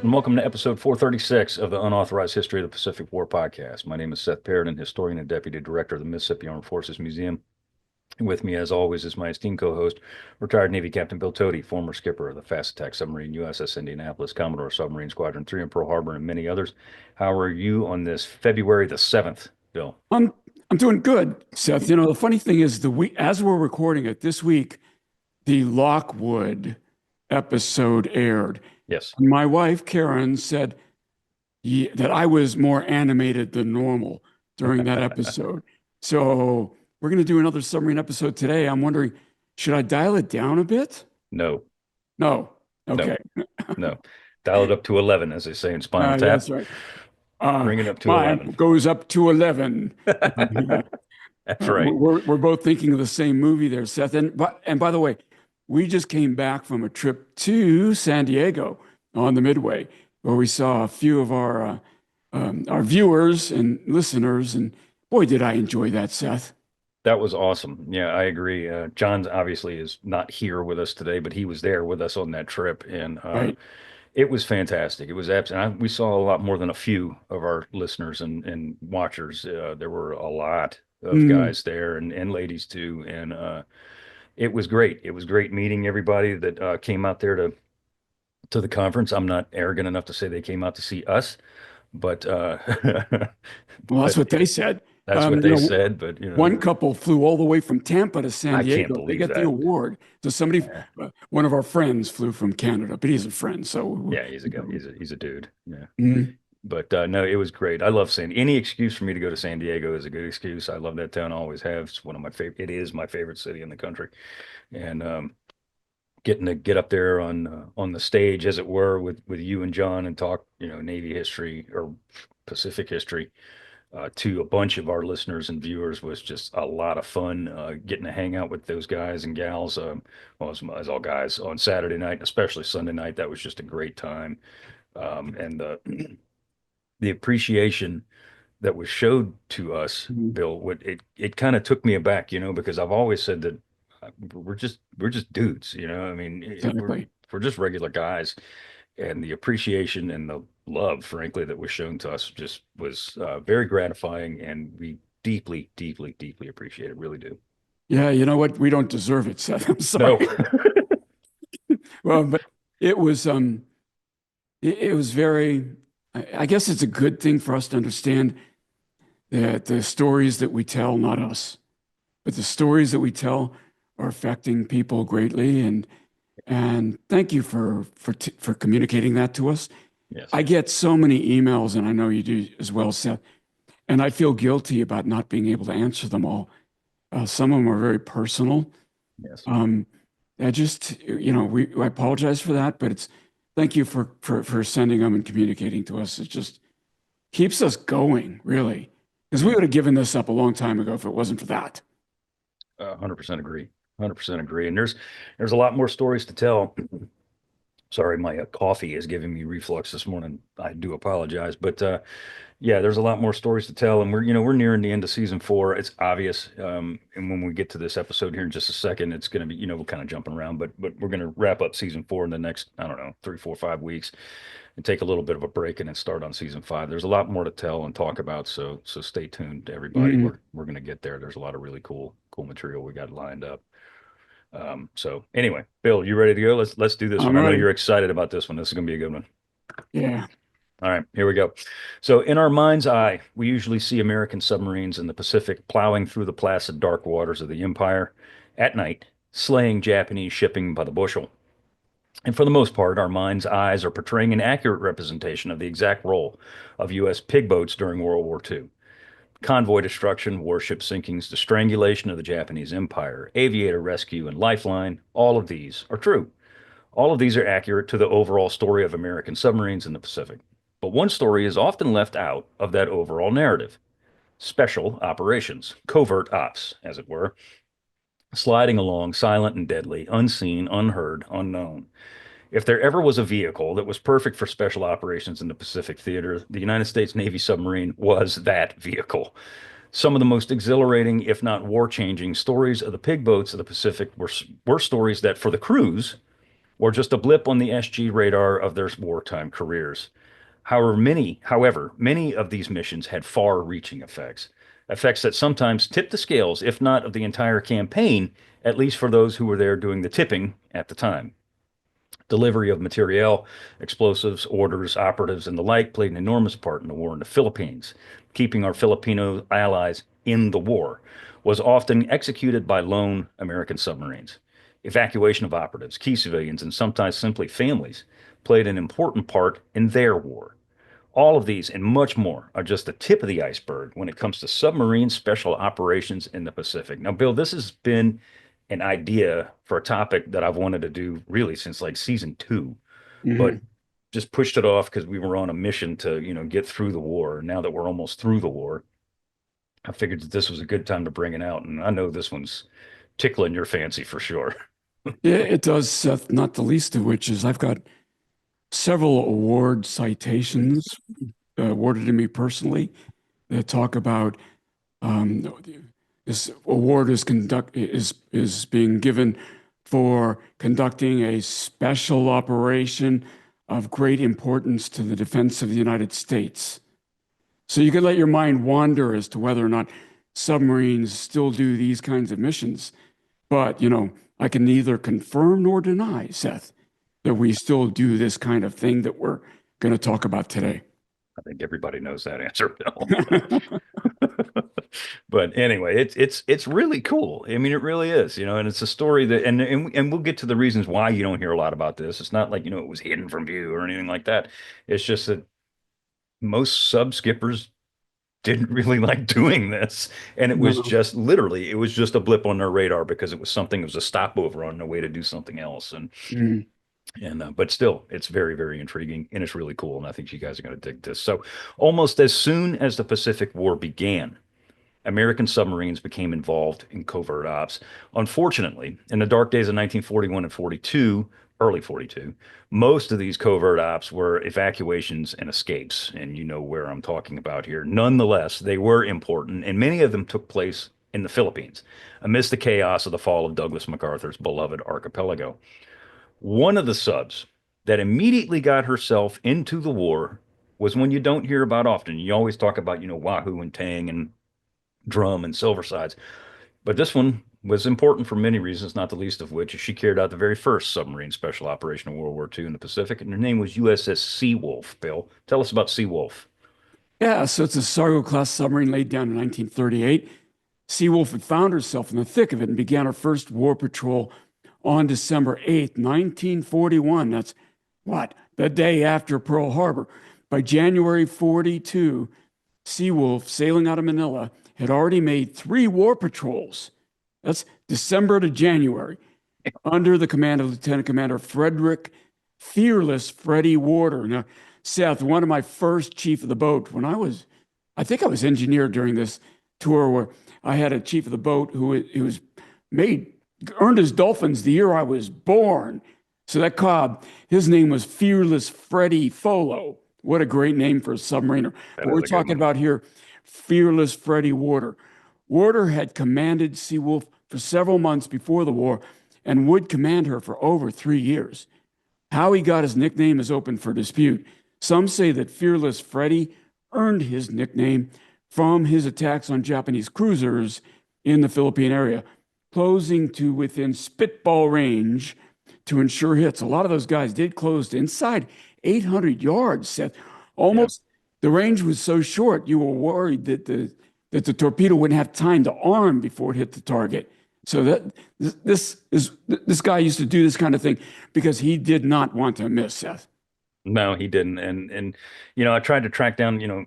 and welcome to episode 436 of the Unauthorized History of the Pacific War podcast. My name is Seth Perrin, historian and deputy director of the Mississippi Armed Forces Museum. And with me, as always, is my esteemed co-host, retired Navy Captain Bill Tody, former skipper of the fast attack submarine USS Indianapolis, Commodore Submarine Squadron 3 in Pearl Harbor, and many others. How are you on this February the 7th, Bill? I'm doing good, Seth. You know, the funny thing is as we're recording it this week, the Lockwood episode aired. Yes. My wife, Karen, said that I was more animated than normal during that episode. So we're going to do another submarine episode today. I'm wondering, should I dial it down a bit? No. No. Okay. No. Dial it up to 11, as they say in Spinal Tap. That's right. Bring it up to mine 11. Goes up to 11. That's right. We're both thinking of the same movie there, Seth. And by the way, we just came back from a trip to San Diego on the Midway, where we saw a few of our viewers and listeners, and boy, did I enjoy that, Seth. That was awesome. Yeah, I agree. John obviously is not here with us today, but he was there with us on that trip, and Right. it was fantastic. It was absolutely. We saw a lot more than a few of our listeners and watchers. There were a lot of guys there and ladies too, and it was great. It was great meeting everybody that came out there to the conference. I'm not arrogant enough to say they came out to see us, but Well, that's but what they said. that's what they said. But One couple flew all the way from Tampa to San I can't Diego. They believe got the that. award. So somebody, one of our friends flew from Canada, but he's a friend. So Yeah, he's a guy. He's a dude. Yeah. Mhm. But no, it was great. I love any excuse for me to go to San Diego is a good excuse. I love that town. I always have. It's one of my favorite. It is my favorite city in the country, and getting to get up there on the stage, as it were, with you and John and talk, Navy history or Pacific history to a bunch of our listeners and viewers was just a lot of fun. Getting to hang out with those guys and gals, well, as all guys on Saturday night, especially Sunday night, that was just a great time. And the appreciation that was showed to us, Mhm. Bill, it kind of took me aback, because I've always said that we're just dudes, I mean, Exactly. we're just regular guys, and the appreciation and the love, frankly, that was shown to us just was very gratifying, and we deeply, deeply, deeply appreciate it. Really do. Yeah, you know what? We don't deserve it, Seth. I'm No. sorry. Well, but it was it was very, I guess it's a good thing for us to understand that the stories that we tell, not us, but the stories that we tell are affecting people greatly. And thank you for communicating that to us. Yes. I get so many emails, and I know you do as well, Seth, and I feel guilty about not being able to answer them all. Some of them are very personal. Yes. I just, I apologize for that, but thank you for sending them and communicating to us. It just keeps us going, really, because we would have given this up a long time ago if it wasn't for that. 100% agree. 100% agree. And there's a lot more stories to tell. Sorry, my coffee is giving me reflux this morning. I do apologize, but yeah, there's a lot more stories to tell, and we're nearing the end of season 4. It's obvious, and when we get to this episode here in just a second, it's going to be, we're kind of jumping around, but we're going to wrap up season 4 in the next, I don't know, 3, 4, 5 weeks, and take a little bit of a break, and then start on season 5. There's a lot more to tell and talk about, so stay tuned, everybody. Mhm. We're going to get there. There's a lot of really cool material we got lined up. So anyway, Bill, you ready to go? Let's do this I'm one. I know ready. you're excited about this one. This is going to be a good one. Yeah. All right, here we go. So in our mind's eye, we usually see American submarines in the Pacific plowing through the placid dark waters of the Empire at night, slaying Japanese shipping by the bushel. And for the most part, our mind's eyes are portraying an accurate representation of the exact role of U.S. pig boats during World War II. Convoy destruction, warship sinkings, the strangulation of the Japanese Empire, aviator rescue, and lifeline, all of these are true. All of these are accurate to the overall story of American submarines in the Pacific. But one story is often left out of that overall narrative: special operations, covert ops, as it were, sliding along silent and deadly, unseen, unheard, unknown. If there ever was a vehicle that was perfect for special operations in the Pacific theater, the United States Navy submarine was that vehicle. Some of the most exhilarating, if not war-changing, stories of the pig boats of the Pacific were stories that, for the crews, or just a blip on the SG radar of their wartime careers. However, many of these missions had far-reaching effects, effects that sometimes tipped the scales, if not of the entire campaign, at least for those who were there doing the tipping at the time. Delivery of materiel, explosives, orders, operatives, and the like played an enormous part in the war in the Philippines. Keeping our Filipino allies in the war was often executed by lone American submarines. Evacuation of operatives, key civilians, and sometimes simply families played an important part in their war. All of these and much more are just the tip of the iceberg when it comes to submarine special operations in the Pacific. Now, Bill, this has been an idea for a topic that I've wanted to do really since like season two, but Hmm. just pushed it off because we were on a mission to, get through the war. Now that we're almost through the war, I figured that this was a good time to bring it out. And I know this one's tickling your fancy for sure. It does, Seth, not the least of which is I've got several award citations awarded to me personally that talk about um, this award is being given for conducting a special operation of great importance to the defense of the United States. So you could let your mind wander as to whether or not submarines still do these kinds of missions. But, I can neither confirm nor deny, Seth, that we still do this kind of thing that we're going to talk about today. I think everybody knows that answer, Bill. But anyway, it's really cool. I mean, it really is, and it's a story that, and we'll get to the reasons why you don't hear a lot about this. It's not like, it was hidden from view or anything like that. It's just that most sub skippers didn't really like doing this, and it was No. just literally, it was just a blip on their radar because it was a stopover on their way to do something else, Mm. but still, it's very, very intriguing and it's really cool, and I think you guys are going to dig this. So, almost as soon as the Pacific War began, American submarines became involved in covert ops. Unfortunately, in the dark days of 1941 and 42, early 42, most of these covert ops were evacuations and escapes, and you know where I'm talking about here. Nonetheless, they were important, and many of them took place in the Philippines, amidst the chaos of the fall of Douglas MacArthur's beloved archipelago. One of the subs that immediately got herself into the war was one you don't hear about often. You always talk about, Wahoo and Tang and Drum and Silversides. But this one was important for many reasons, not the least of which is she carried out the very first submarine special operation of World War II in the Pacific, and her name was USS Seawolf. Bill, tell us about Seawolf. Yeah, so it's a Sargo class submarine laid down in 1938. Seawolf had found herself in the thick of it and began her first war patrol on December 8th, 1941. That's what? The day after Pearl Harbor. By January 42, Seawolf, sailing out of Manila, had already made 3 war patrols. That's December to January, under the command of Lieutenant Commander Frederick Fearless Freddie Warder. Now, Seth, one of my first chief of the boat, I think I was engineer during this tour where I had a chief of the boat who was made, earned his dolphins the year I was born. So that cob, his name was Fearless Freddie Folo. What a great name for a submariner. That But we're is a good talking one. about here Fearless Freddie Warder. Warder had commanded Seawolf for several months before the war and would command her for over 3 years. How he got his nickname is open for dispute. Some say that Fearless Freddie earned his nickname from his attacks on Japanese cruisers in the Philippine area, closing to within spitball range to ensure hits. A lot of those guys did close to inside 800 yards, Seth. Yeah. Almost the range was so short, you were worried that the torpedo wouldn't have time to arm before it hit the target. So that this guy used to do this kind of thing because he did not want to miss, Seth. No, he didn't. And I tried to track down,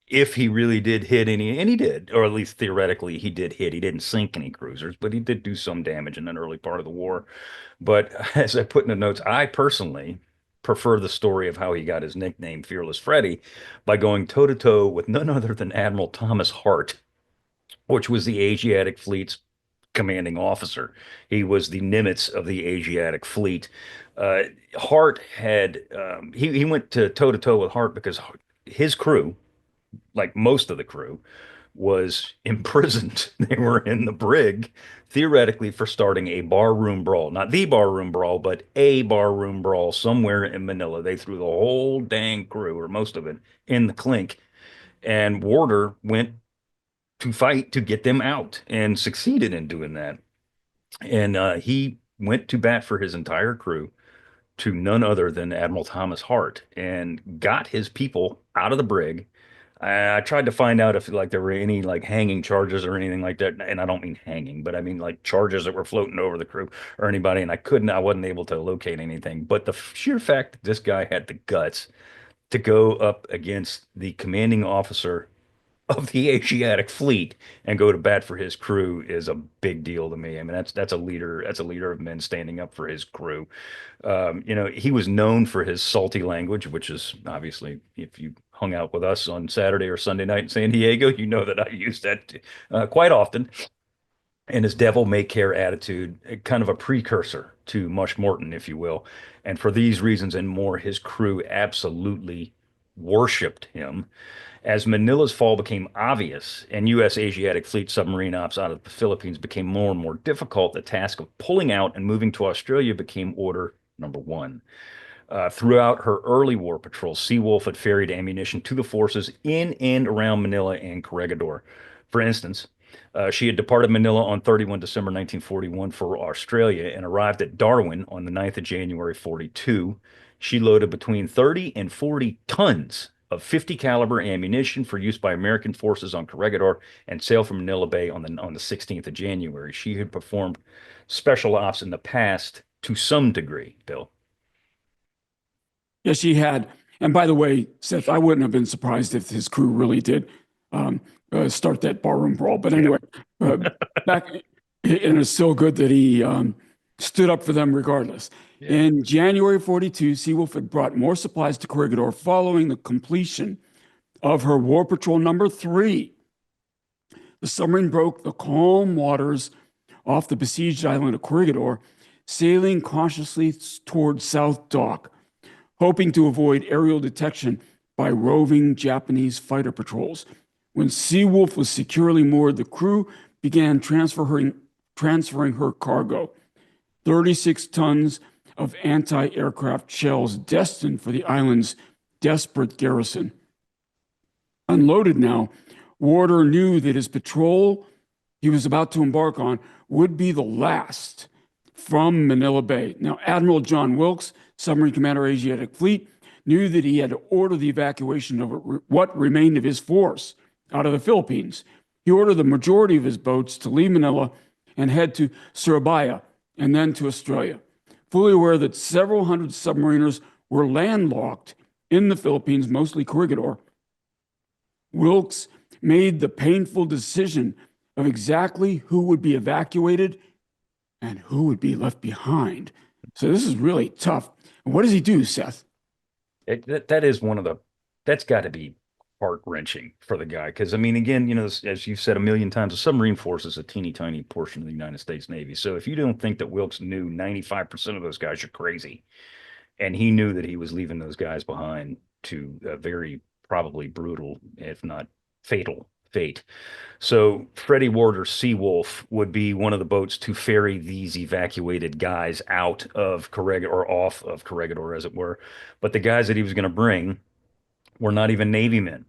if he really did hit any, and he did, or at least theoretically he did hit. He didn't sink any cruisers, but he did do some damage in an early part of the war. But as I put in the notes, I personally prefer the story of how he got his nickname, Fearless Freddy, by going toe to toe with none other than Admiral Thomas Hart, which was the Asiatic Fleet's commanding officer. He was the Nimitz of the Asiatic Fleet. Uh, Hart had he went to toe with Hart because his crew, like most of the crew, was imprisoned. They were in the brig, theoretically, for starting a barroom brawl. Not the barroom brawl, but a barroom brawl somewhere in Manila. They threw the whole dang crew, or most of it, in the clink. And Warder went to fight to get them out and succeeded in doing that. And he went to bat for his entire crew to none other than Admiral Thomas Hart and got his people out of the brig. I tried to find out if like there were any like hanging charges or anything like that, and I don't mean hanging, but I mean like charges that were floating over the crew or anybody, and I wasn't able to locate anything. But the sheer fact that this guy had the guts to go up against the commanding officer of the Asiatic fleet and go to bat for his crew is a big deal to me. I mean, that's a leader. That's a leader of men standing up for his crew. He was known for his salty language, which is obviously, if you hung out with us on Saturday or Sunday night in San Diego, you know that I use that quite often. And his devil may care attitude, kind of a precursor to Mush Morton, if you will. And for these reasons and more, his crew absolutely worshipped him. As Manila's fall became obvious and U.S. Asiatic Fleet submarine ops out of the Philippines became more and more difficult, the task of pulling out and moving to Australia became order number one. Throughout her early war patrols, Seawolf had ferried ammunition to the forces in and around Manila and Corregidor. For instance, she had departed Manila on 31 December 1941 for Australia and arrived at Darwin on the 9th of January 42. She loaded between 30 and 40 tons of 50 caliber ammunition for use by American forces on Corregidor and sailed from Manila Bay on the 16th of January. She had performed special ops in the past to some degree, Bill. Yes, she had. And by the way, Seth, I wouldn't have been surprised if his crew really did um, start that barroom brawl. But anyway, uh, back, and it's so good that he stood up for them regardless. Yeah. In January 42, Seawolf had brought more supplies to Corregidor following the completion of her War Patrol number 3. The submarine broke the calm waters off the besieged island of Corregidor, sailing cautiously toward South Dock, hoping to avoid aerial detection by roving Japanese fighter patrols. When Seawolf was securely moored, the crew began transferring her cargo, 36 tons of anti-aircraft shells destined for the island's desperate garrison. Unloaded now, Warder knew that his patrol he was about to embark on would be the last from Manila Bay. Now, Admiral John Wilkes, submarine commander Asiatic Fleet, knew that he had to order the evacuation of what remained of his force out of the Philippines. He ordered the majority of his boats to leave Manila and head to Surabaya and then to Australia, fully aware that several hundred submariners were landlocked in the Philippines, mostly Corregidor. Wilkes made the painful decision of exactly who would be evacuated and who would be left behind. So this is really tough. And what does he do, Seth? That is that's got to be heart-wrenching for the guy. Because, I mean, again, as you've said a million times, the submarine force is a teeny tiny portion of the United States Navy. So if you don't think that Wilkes knew 95% of those guys, you're crazy. And he knew that he was leaving those guys behind to a very probably brutal, if not fatal fate. So Freddie Warder's Seawolf would be one of the boats to ferry these evacuated guys out of Corregidor or off of Corregidor, as it were. But the guys that he was going to bring were not even Navy men.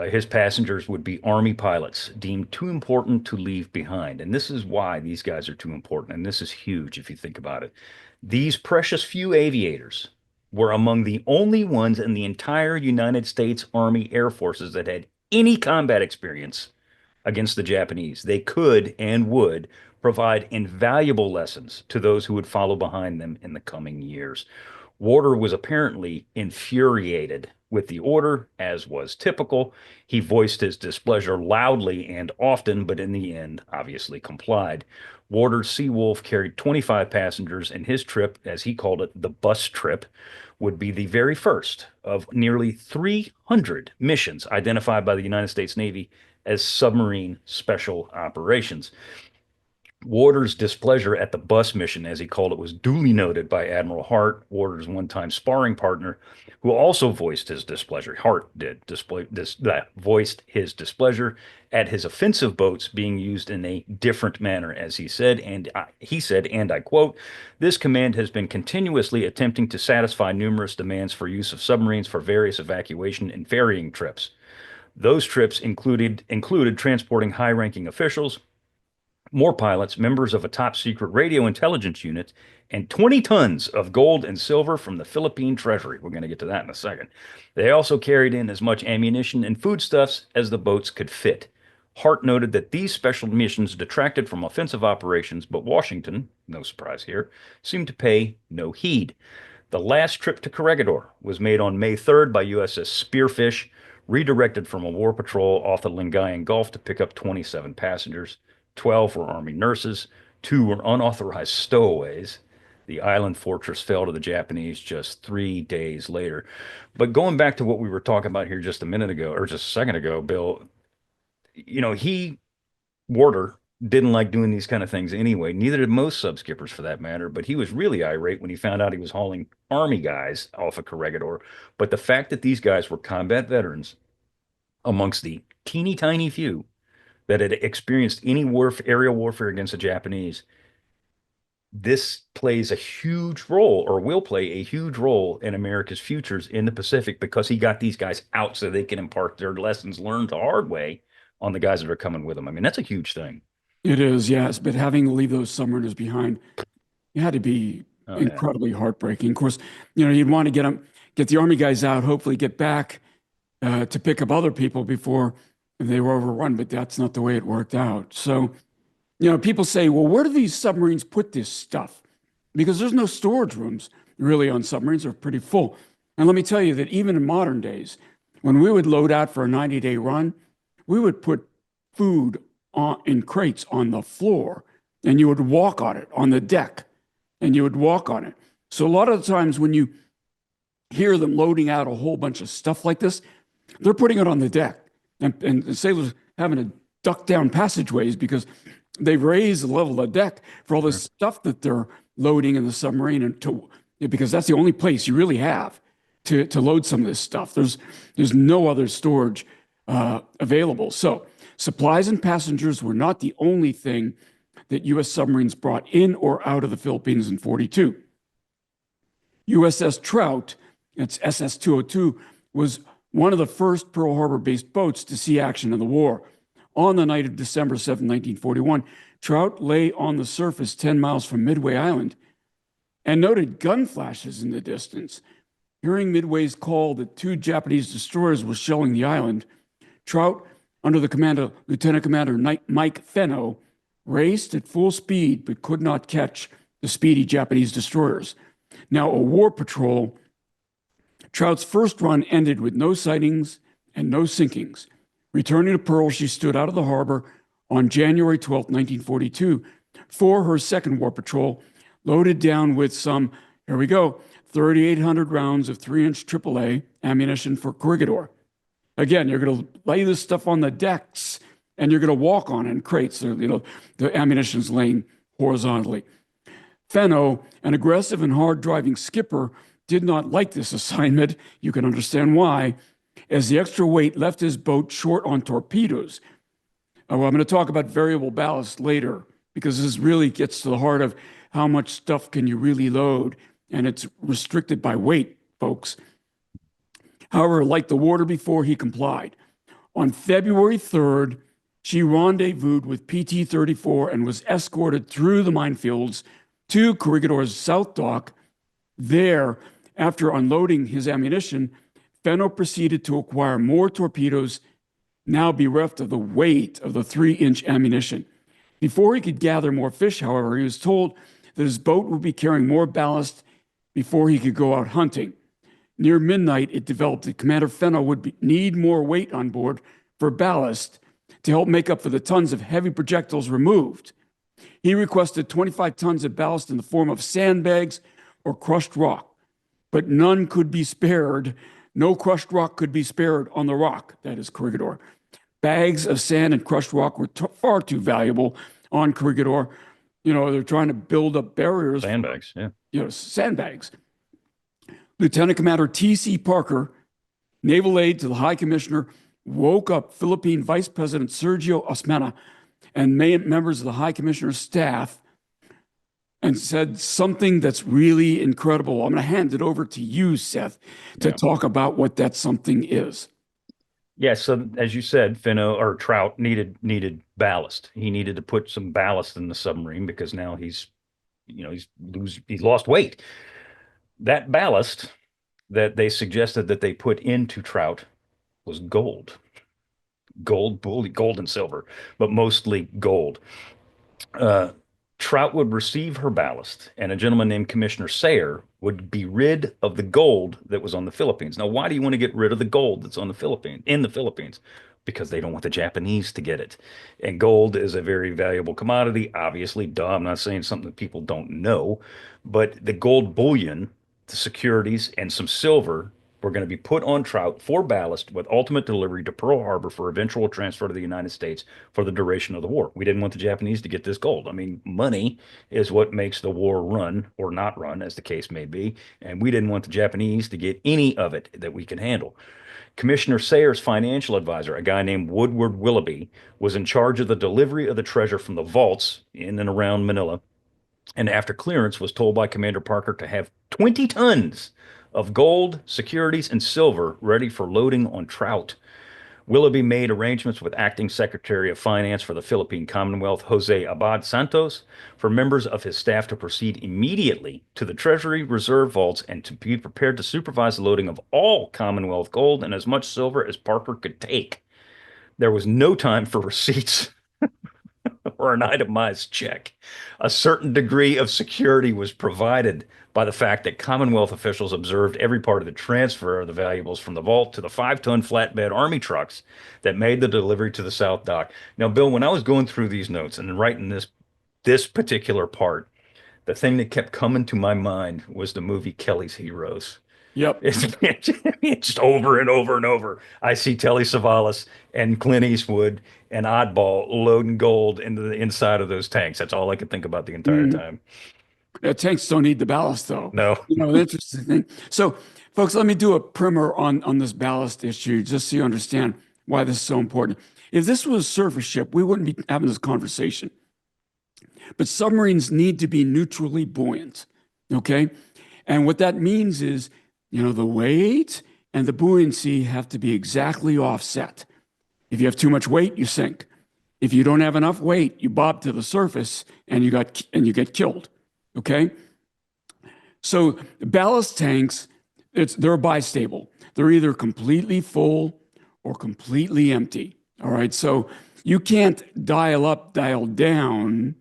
His passengers would be Army pilots deemed too important to leave behind. And this is why these guys are too important. And this is huge if you think about it. These precious few aviators were among the only ones in the entire United States Army Air Forces that had any combat experience against the Japanese. They could and would provide invaluable lessons to those who would follow behind them in the coming years. Warder was apparently infuriated with the order, as was typical. He voiced his displeasure loudly and often, but in the end, obviously complied. Warder's Seawolf carried 25 passengers, and his trip, as he called it, the bus trip, would be the very first of nearly 300 missions identified by the United States Navy as submarine special operations. Warder's displeasure at the bus mission, as he called it, was duly noted by Admiral Hart, Warder's one-time sparring partner, who also voiced his displeasure. Hart did voiced his displeasure at his offensive boats being used in a different manner, as he said, and I quote, "This command has been continuously attempting to satisfy numerous demands for use of submarines for various evacuation and ferrying trips. Those trips included transporting high-ranking officials, more pilots, members of a top secret radio intelligence unit, and 20 tons of gold and silver from the Philippine treasury." We're going to get to that in a second. They also carried in as much ammunition and foodstuffs as the boats could fit. Hart noted that these special missions detracted from offensive operations, but Washington, no surprise here, seemed to pay no heed. The last trip to Corregidor was made on May 3rd by USS Spearfish, redirected from a war patrol off the Lingayen Gulf to pick up 27 passengers. 12 were Army nurses, 2 were unauthorized stowaways. The island fortress fell to the Japanese just 3 days later. But going back to what we were talking about here just a minute ago, or just a second ago, Bill, Warder, didn't like doing these kind of things anyway. Neither did most sub skippers for that matter. But he was really irate when he found out he was hauling Army guys off of Corregidor. But the fact that these guys were combat veterans amongst the teeny tiny few that had experienced any aerial warfare against the Japanese, this plays a huge role, or will play a huge role, in America's futures in the Pacific, because he got these guys out so they can impart their lessons learned the hard way on the guys that are coming with them. I mean, that's a huge thing. It is, yes. But having to leave those submariners behind, it had to be incredibly heartbreaking. Of course, you'd want to get the Army guys out, hopefully get back to pick up other people before they were overrun, but that's not the way it worked out. So, people say, well, where do these submarines put this stuff? Because there's no storage rooms really on submarines. They're pretty full. And let me tell you that even in modern days, when we would load out for a 90-day run, we would put food in crates on the floor, and you would walk on it on the deck, and you would walk on it. So a lot of the times when you hear them loading out a whole bunch of stuff like this, they're putting it on the deck. And sailors having to duck down passageways because they've raised the level of the deck for all this stuff that they're loading in the submarine, because that's the only place you really have to load some of this stuff. There's no other storage available. So supplies and passengers were not the only thing that U.S. submarines brought in or out of the Philippines in 1942. USS Trout, it's SS-202, was one of the first Pearl Harbor-based boats to see action in the war. On the night of December 7, 1941, Trout lay on the surface 10 miles from Midway Island and noted gun flashes in the distance. Hearing Midway's call that 2 Japanese destroyers were shelling the island, Trout, under the command of Lieutenant Commander Mike Fenno, raced at full speed but could not catch the speedy Japanese destroyers. Now, a war patrol, Trout's first run ended with no sightings and no sinkings. Returning to Pearl, she stood out of the harbor on January 12, 1942, for her second war patrol, loaded down with some, here we go, 3,800 rounds of 3-inch AAA ammunition for Corregidor. Again, you're going to lay this stuff on the decks, and you're going to walk on it in crates. The ammunition's laying horizontally. Fenno, an aggressive and hard-driving skipper, did not like this assignment. You can understand why, as the extra weight left his boat short on torpedoes. Well, I'm going to talk about variable ballast later, because this really gets to the heart of how much stuff can you really load, and it's restricted by weight, folks. However, like the Warder before, he complied. On February 3rd, she rendezvoused with PT-34 and was escorted through the minefields to Corregidor's South Dock. There, after unloading his ammunition, Fenno proceeded to acquire more torpedoes, now bereft of the weight of the 3-inch ammunition. Before he could gather more fish, however, he was told that his boat would be carrying more ballast before he could go out hunting. Near midnight, it developed that Commander Fenno would need more weight on board for ballast to help make up for the tons of heavy projectiles removed. He requested 25 tons of ballast in the form of sandbags or crushed rock, but none could be spared. No crushed rock could be spared on the rock, that is Corregidor. Bags of sand and crushed rock were far too valuable on Corregidor They're trying to build up barriers, Sandbags. Yeah. sandbags. Lieutenant Commander T.C. Parker, naval aide to the High Commissioner, woke up Philippine Vice President Sergio Osmena and members of the High Commissioner's staff and said something that's really incredible. I'm going to hand it over to you, Seth, to Yeah. talk about what that something is. Yeah, so as you said, Finno or Trout needed ballast. He needed to put some ballast in the submarine because now he's lost weight. That ballast that they suggested that they put into Trout was gold and silver, but mostly gold. Uh, Trout would receive her ballast, and a gentleman named Commissioner Sayer would be rid of the gold that was on the Philippines. Now, why do you want to get rid of the gold that's on the Philippines? Because they don't want the Japanese to get it. And gold is a very valuable commodity. Obviously, duh, I'm not saying something that people don't know, but the gold bullion, the securities, and some silver were going to be put on Trout for ballast with ultimate delivery to Pearl Harbor for eventual transfer to the United States for the duration of the war. We didn't want the Japanese to get this gold. I mean, money is what makes the war run or not run, as the case may be. And we didn't want the Japanese to get any of it that we can handle. Commissioner Sayer's financial advisor, a guy named Woodward Willoughby, was in charge of the delivery of the treasure from the vaults in and around Manila, and after clearance was told by Commander Parker to have 20 tons of gold, securities, and silver ready for loading on Trout. Willoughby made arrangements with Acting Secretary of Finance for the Philippine Commonwealth, Jose Abad Santos, for members of his staff to proceed immediately to the Treasury Reserve vaults and to be prepared to supervise the loading of all Commonwealth gold and as much silver as Parker could take. There was no time for receipts or an itemized check. A certain degree of security was provided by the fact that Commonwealth officials observed every part of the transfer of the valuables from the vault to the 5-ton flatbed Army trucks that made the delivery to the South Dock. Now, Bill, when I was going through these notes and writing this particular part, the thing that kept coming to my mind was the movie Kelly's Heroes. Yep. It's just over and over and over. I see Telly Savalas and Clint Eastwood and Oddball loading gold into the inside of those tanks. That's all I could think about the entire Mhm. time. Tanks don't need the ballast, though. No. The interesting thing. So, folks, let me do a primer on this ballast issue, just so you understand why this is so important. If this was a surface ship, we wouldn't be having this conversation. But submarines need to be neutrally buoyant, okay? And what that means is, the weight and the buoyancy have to be exactly offset. If you have too much weight, you sink. If you don't have enough weight, you bob to the surface and you get killed. Okay? So ballast tanks, they're bistable. They're either completely full or completely empty. All right. So you can't dial up, dial down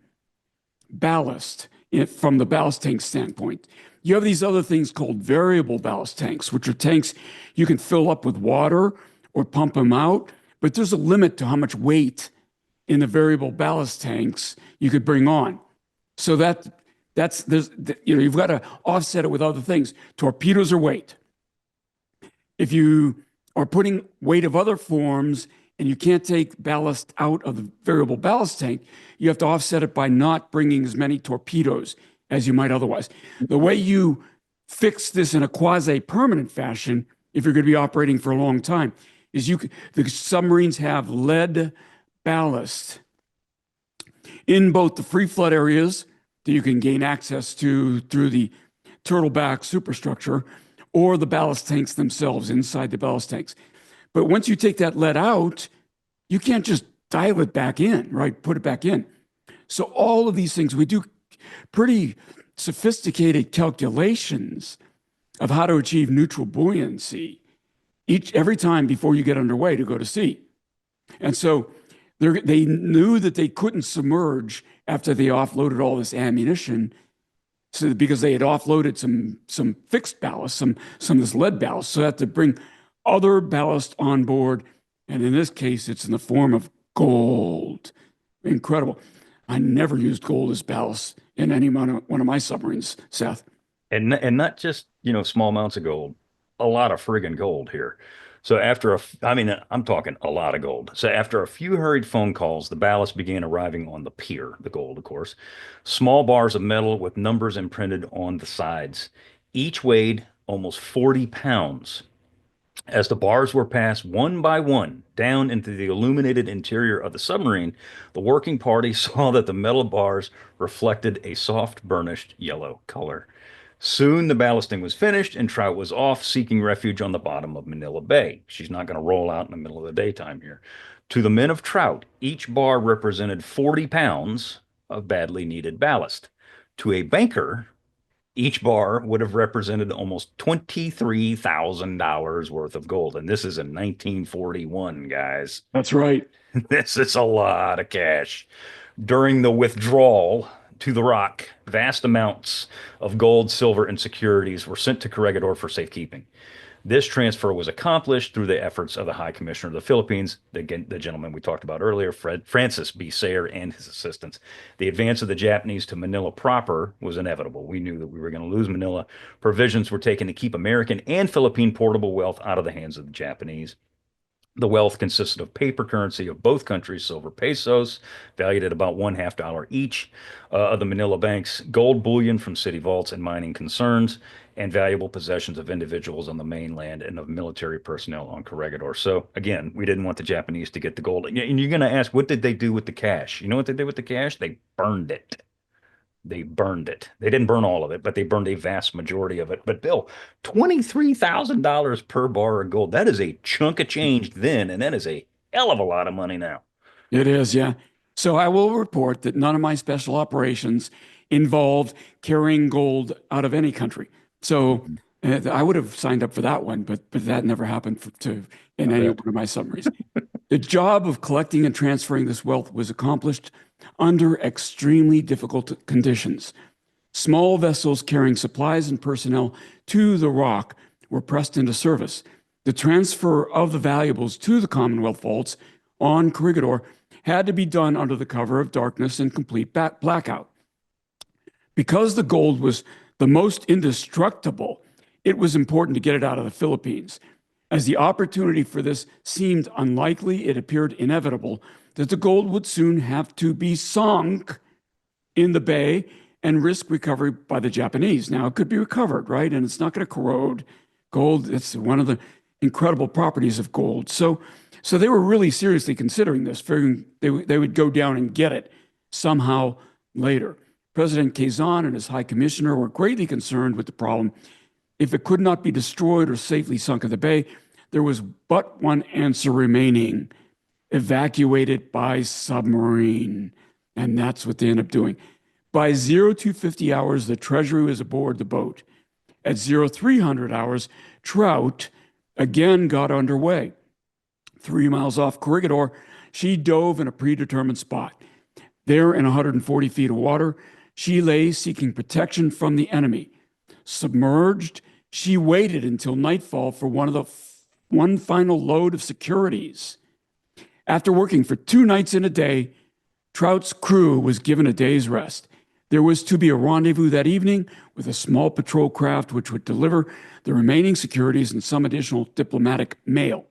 ballast from the ballast tank standpoint. You have these other things called variable ballast tanks, which are tanks you can fill up with water or pump them out, but there's a limit to how much weight in the variable ballast tanks you could bring on. So you've got to offset it with other things. Torpedoes are weight. If you are putting weight of other forms and you can't take ballast out of the variable ballast tank, you have to offset it by not bringing as many torpedoes as you might otherwise. The way you fix this in a quasi-permanent fashion, if you're going to be operating for a long time, is the submarines have lead ballast in both the free flood areas that you can gain access to through the turtleback superstructure or the ballast tanks themselves inside the ballast tanks. But once you take that lead out, you can't just dial it back in, right? Put it back in. So all of these things, we do pretty sophisticated calculations of how to achieve neutral buoyancy every time before you get underway to go to sea. And so they knew that they couldn't submerge after they offloaded all this ammunition, because they had offloaded some fixed ballast, some of this lead ballast, so they had to bring other ballast on board. And in this case, it's in the form of gold. Incredible. I never used gold as ballast in any one of my submarines, Seth. And not just, small amounts of gold, a lot of friggin' gold here. So I mean, I'm talking a lot of gold. So after a few hurried phone calls, the ballast began arriving on the pier, the gold, of course. Small bars of metal with numbers imprinted on the sides. Each weighed almost 40 pounds. As the bars were passed one by one down into the illuminated interior of the submarine, the working party saw that the metal bars reflected a soft burnished yellow color. Soon the ballasting was finished and Trout was off seeking refuge on the bottom of Manila Bay. She's not going to roll out in the middle of the daytime here. To the men of Trout, each bar represented 40 pounds of badly needed ballast. To a banker, each bar would have represented almost $23,000 worth of gold. And this is in 1941, guys. That's right. This is a lot of cash. During the withdrawal to the Rock, vast amounts of gold, silver, and securities were sent to Corregidor for safekeeping. This transfer was accomplished through the efforts of the High Commissioner of the Philippines, the gentleman we talked about earlier, Francis B. Sayer, and his assistants. The advance of the Japanese to Manila proper was inevitable. We knew that we were going to lose Manila. Provisions were taken to keep American and Philippine portable wealth out of the hands of the Japanese. The wealth consisted of paper currency of both countries, silver pesos, valued at about $0.50 each, of the Manila banks, gold bullion from city vaults and mining concerns, and valuable possessions of individuals on the mainland and of military personnel on Corregidor. So again, we didn't want the Japanese to get the gold. And you're going to ask, what did they do with the cash? You know what they did with the cash? They burned it. They burned it. They didn't burn all of it, but they burned a vast majority of it. But Bill, $23,000 per bar of gold. That is a chunk of change then, and that is a hell of a lot of money now. It is, yeah. So I will report that none of my special operations involved carrying gold out of any country. So I would have signed up for that one, but that never happened in any one of my submarines. The job of collecting and transferring this wealth was accomplished under extremely difficult conditions. Small vessels carrying supplies and personnel to the Rock were pressed into service. The transfer of the valuables to the Commonwealth vaults on Corregidor had to be done under the cover of darkness and complete blackout. Because the gold was the most indestructible, it was important to get it out of the Philippines. As the opportunity for this seemed unlikely, it appeared inevitable that the gold would soon have to be sunk in the bay and risk recovery by the Japanese. Now, it could be recovered, right? And it's not going to corrode. Gold, it's one of the incredible properties of gold. So they were really seriously considering this, figuring they would go down and get it somehow later. President Quezon and his High Commissioner were greatly concerned with the problem. If it could not be destroyed or safely sunk in the bay, there was but one answer remaining: evacuate it by submarine. And that's what they ended up doing. By 0250 hours, the Treasury was aboard the boat. At 0300 hours, Trout again got underway. 3 miles off Corregidor, she dove in a predetermined spot. There, in 140 feet of water, she lay seeking protection from the enemy. Submerged, she waited until nightfall for one final load of securities. After working for 2 nights and a day, Trout's crew was given a day's rest. There was to be a rendezvous that evening with a small patrol craft which would deliver the remaining securities and some additional diplomatic mail.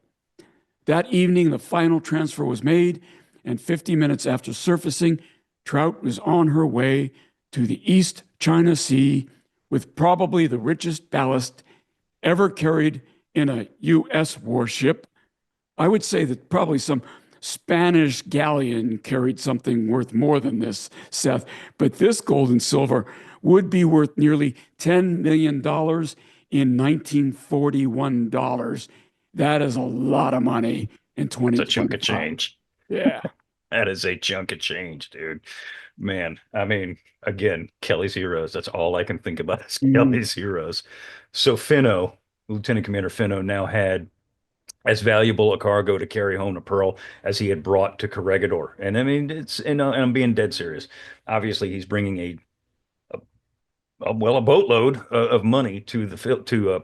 That evening, the final transfer was made, and 50 minutes after surfacing, Trout was on her way to the East China Sea with probably the richest ballast ever carried in a U.S. warship. I would say that probably some Spanish galleon carried something worth more than this, Seth, but this gold and silver would be worth nearly $10 million in 1941 dollars. That is a lot of money in 2020. It's a chunk of change. Yeah. That is a chunk of change, dude. Man, I mean, again, Kelly's Heroes. That's all I can think about is Kelly's Heroes. So Finno, Lieutenant Commander Finno, now had as valuable a cargo to carry home to Pearl as he had brought to Corregidor. And I mean, and I'm being dead serious. Obviously, he's bringing a a boatload of money to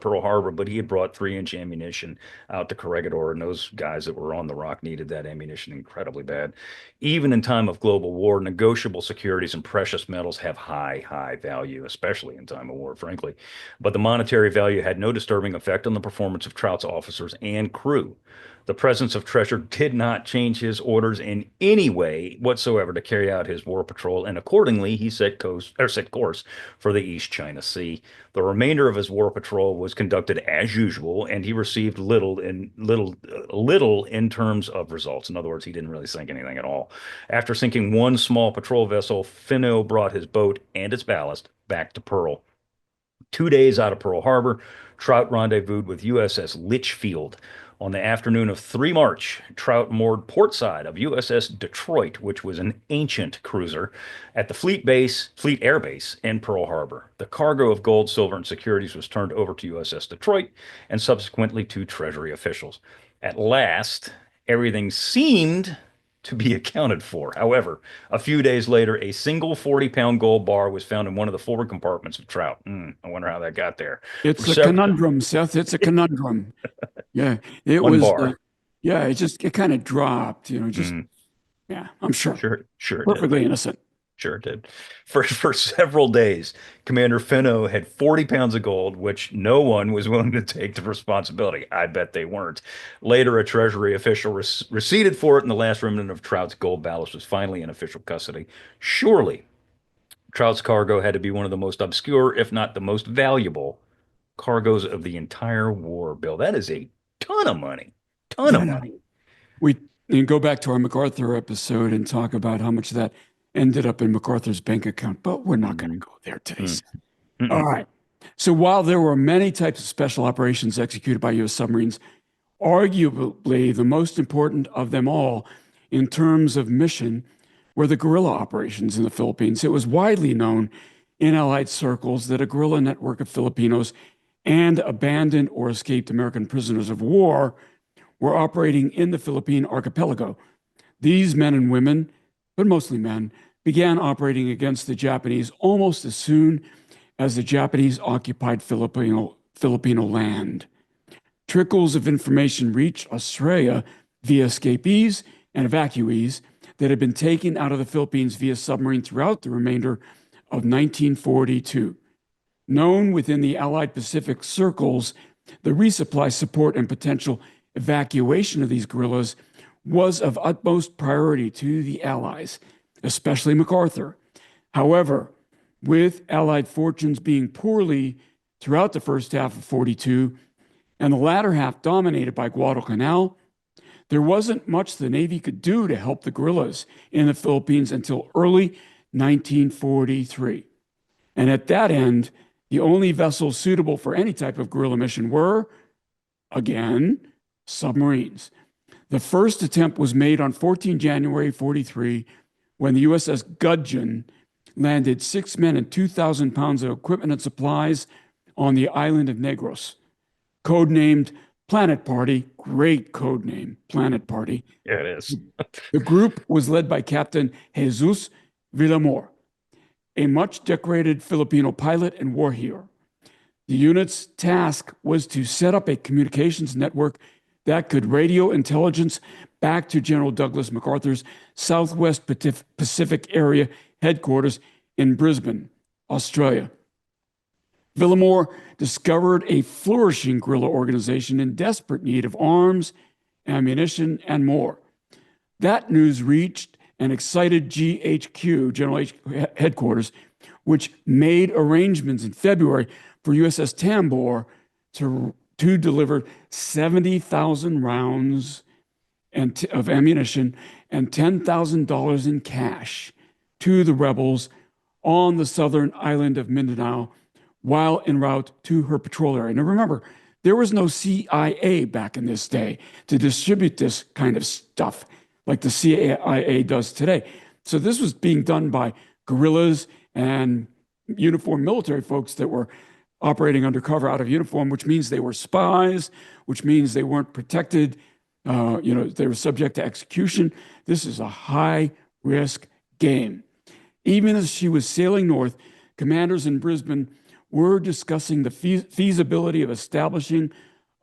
Pearl Harbor, but he had brought 3-inch ammunition out to Corregidor, and those guys that were on the Rock needed that ammunition incredibly bad. Even in time of global war, negotiable securities and precious metals have high value, especially in time of war, frankly. But the monetary value had no disturbing effect on the performance of Trout's officers and crew. The presence of treasure did not change his orders in any way whatsoever to carry out his war patrol, and accordingly, he set course for the East China Sea. The remainder of his war patrol was conducted as usual, and he received little in terms of results. In other words, he didn't really sink anything at all. After sinking one small patrol vessel, Finno brought his boat and its ballast back to Pearl. 2 days out of Pearl Harbor, Trout rendezvoused with USS Litchfield. On the afternoon of 3 March, Trout moored portside of USS Detroit, which was an ancient cruiser, at the Fleet Air Base in Pearl Harbor. The cargo of gold, silver, and securities was turned over to USS Detroit and subsequently to Treasury officials. At last, everything seemed to be accounted for. However, a few days later, a single 40-pound gold bar was found in one of the forward compartments of Trout. I wonder how that got there. It's a conundrum, Seth. It's a conundrum. Yeah, it One was. bar. Yeah, it kind of dropped. Yeah. I'm sure. Sure it did. Perfectly innocent. Sure it did. For several days, Commander Finno had 40 pounds of gold, which no one was willing to take the responsibility. I bet they weren't. Later, a Treasury official receipted for it, and the last remnant of Trout's gold ballast was finally in official custody. Surely, Trout's cargo had to be one of the most obscure, if not the most valuable, cargoes of the entire war, Bill. That is a ton of money. Ton of Yeah. money. We can go back to our MacArthur episode and talk about how much that ended up in MacArthur's bank account, but we're not going to go there today. All right. So while there were many types of special operations executed by U.S. submarines, arguably the most important of them all in terms of mission were the guerrilla operations in the Philippines. It was widely known in Allied circles that a guerrilla network of Filipinos and abandoned or escaped American prisoners of war were operating in the Philippine archipelago. These men and women, but mostly men, began operating against the Japanese almost as soon as the Japanese occupied Filipino land. Trickles of information reached Australia via escapees and evacuees that had been taken out of the Philippines via submarine throughout the remainder of 1942. Known within the Allied Pacific circles, the resupply, support, and potential evacuation of these guerrillas was of utmost priority to the Allies, especially MacArthur. However, with Allied fortunes being poorly throughout the first half of 42 and the latter half dominated by Guadalcanal, there wasn't much the Navy could do to help the guerrillas in the Philippines until early 1943. And at that end, the only vessels suitable for any type of guerrilla mission were, again, submarines. The first attempt was made on 14 January 43 when the USS Gudgeon landed 6 men and 2,000 pounds of equipment and supplies on the island of Negros. Codenamed Planet Party, great code name, Planet Party. Yeah, it is. The group was led by Captain Jesus Villamor, a much decorated Filipino pilot and war hero. The unit's task was to set up a communications network that could radio intelligence back to General Douglas MacArthur's Southwest Pacific Area headquarters in Brisbane, Australia. Villamor discovered a flourishing guerrilla organization in desperate need of arms, ammunition, and more. That news reached and excited GHQ, General Headquarters, which made arrangements in February for USS Tambor to deliver 70,000 rounds of ammunition and $10,000 in cash to the rebels on the southern island of Mindanao while en route to her patrol area. Now remember, there was no CIA back in this day to distribute this kind of stuff like the CIA does today. So this was being done by guerrillas and uniformed military folks that were operating undercover out of uniform, which means they were spies, which means they weren't protected. They were subject to execution. This is a high risk game. Even as she was sailing north commanders in Brisbane were discussing the feasibility of establishing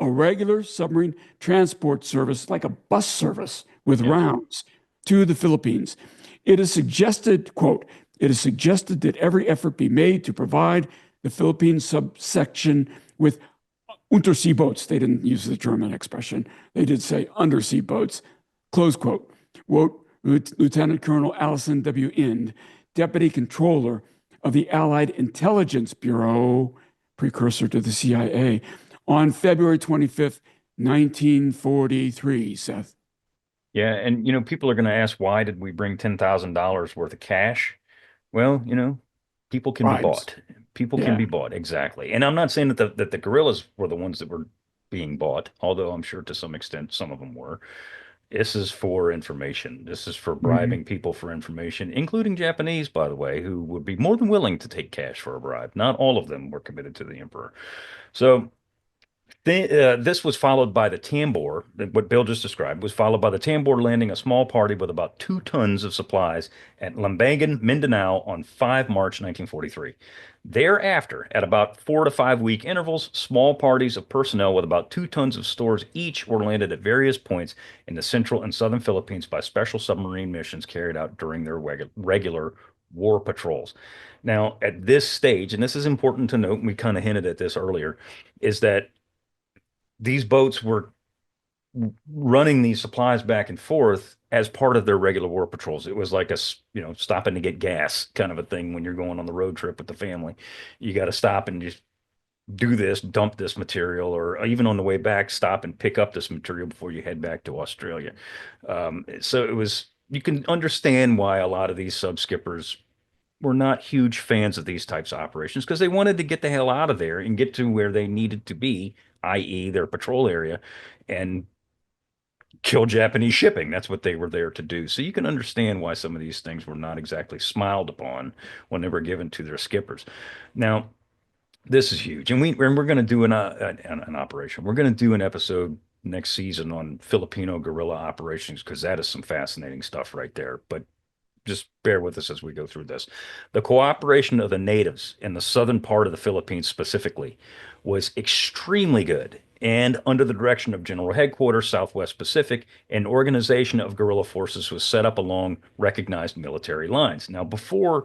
a regular submarine transport service, like a bus service with Yeah. rounds, to the Philippines. It is suggested, quote, it is suggested that every effort be made to provide the Philippine subsection with undersea boats. They didn't use the German expression. They did say undersea boats, close quote. Wrote Lieutenant Colonel Allison W. Ind, Deputy Controller of the Allied Intelligence Bureau, precursor to the CIA, on February 25th, 1943, Seth. Yeah, and people are going to ask, why did we bring $10,000 worth of cash? Well, people can be Bribes. bought. People can Yeah. be bought, exactly. And I'm not saying that the guerrillas were the ones that were being bought, although I'm sure to some extent some of them were. This is for information. This is for Mhm. bribing people for information, including Japanese, by the way, who would be more than willing to take cash for a bribe. Not all of them were committed to the emperor. So this was followed by the Tambor, what Bill just described, was followed by the Tambor landing a small party with about 2 tons of supplies at Lambangan, Mindanao on 5 March 1943. Thereafter, at about 4 to 5 week intervals, small parties of personnel with about 2 tons of stores each were landed at various points in the central and southern Philippines by special submarine missions carried out during their regular war patrols. Now, at this stage, and this is important to note, and we kind of hinted at this earlier, is that these boats were running these supplies back and forth as part of their regular war patrols. It was like stopping to get gas kind of a thing when you're going on the road trip with the family. You got to stop and just do this, dump this material, or even on the way back, stop and pick up this material before you head back to Australia. So you can understand why a lot of these sub skippers were not huge fans of these types of operations because they wanted to get the hell out of there and get to where they needed to be, i.e., their patrol area, and kill Japanese shipping. That's what they were there to do. So you can understand why some of these things were not exactly smiled upon when they were given to their skippers. Now, this is huge, and we're going to do an operation. We're going to do an episode next season on Filipino guerrilla operations because that is some fascinating stuff right there. But just bear with us as we go through this. The cooperation of the natives in the southern part of the Philippines specifically was extremely good. And under the direction of General Headquarters, Southwest Pacific, an organization of guerrilla forces was set up along recognized military lines. Now, before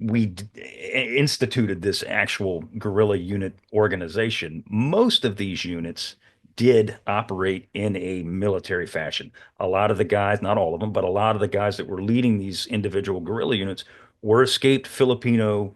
we instituted this actual guerrilla unit organization, most of these units did operate in a military fashion. A lot of the guys, not all of them, but a lot of the guys that were leading these individual guerrilla units were escaped Filipino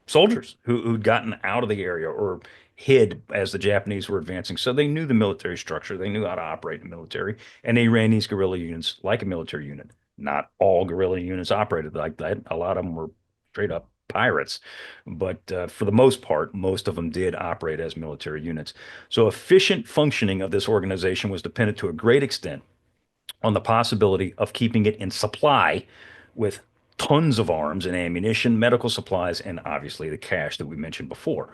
soldiers who'd gotten out of the area or hid as the Japanese were advancing. So they knew the military structure, they knew how to operate in the military, and they ran these guerrilla units like a military unit. Not all guerrilla units operated like that. A lot of them were straight up pirates. But for the most part, most of them did operate as military units. So efficient functioning of this organization was dependent to a great extent on the possibility of keeping it in supply with tons of arms and ammunition, medical supplies, and obviously the cash that we mentioned before.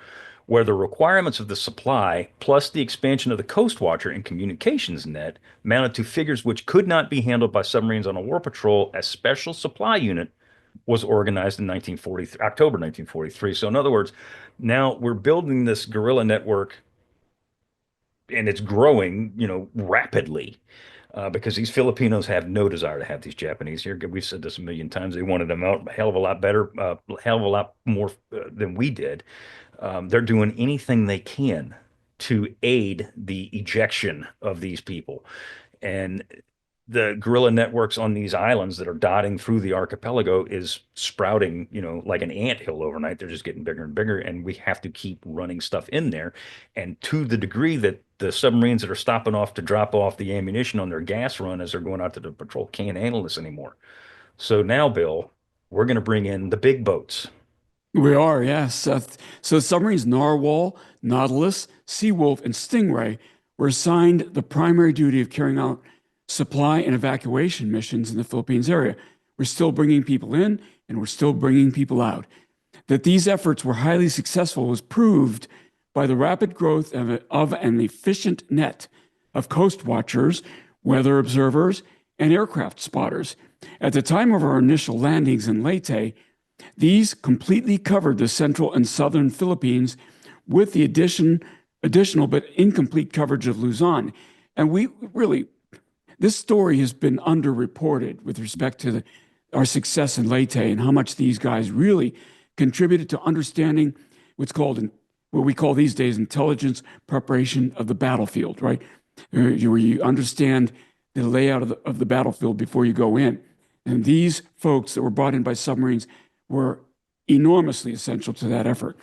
Where the requirements of the supply, plus the expansion of the Coast Watcher and communications net, mounted to figures which could not be handled by submarines on a war patrol, a special supply unit was organized in October 1943. So in other words, now we're building this guerrilla network and it's growing, rapidly because these Filipinos have no desire to have these Japanese here. We've said this a million times. They wanted them out a hell of a lot better, hell of a lot more than we did. They're doing anything they can to aid the ejection of these people. And the guerrilla networks on these islands that are dotting through the archipelago is sprouting, like an anthill overnight. They're just getting bigger and bigger, and we have to keep running stuff in there. And to the degree that the submarines that are stopping off to drop off the ammunition on their gas run as they're going out to the patrol can't handle this anymore. So now, Bill, we're going to bring in the big boats. We are, yes. So submarines Narwhal, Nautilus, Seawolf, and Stingray were assigned the primary duty of carrying out supply and evacuation missions in the Philippines area. We're still bringing people in and we're still bringing people out. That these efforts were highly successful was proved by the rapid growth of an efficient net of coast watchers, weather observers, and aircraft spotters. At the time of our initial landings in Leyte, These completely covered the central and southern Philippines with the additional but incomplete coverage of Luzon. And we really, this story has been underreported with respect to our success in Leyte and how much these guys really contributed to understanding what's called, what we call these days, intelligence preparation of the battlefield, right? Where you understand the layout of the battlefield before you go in. And these folks that were brought in by submarines were enormously essential to that effort.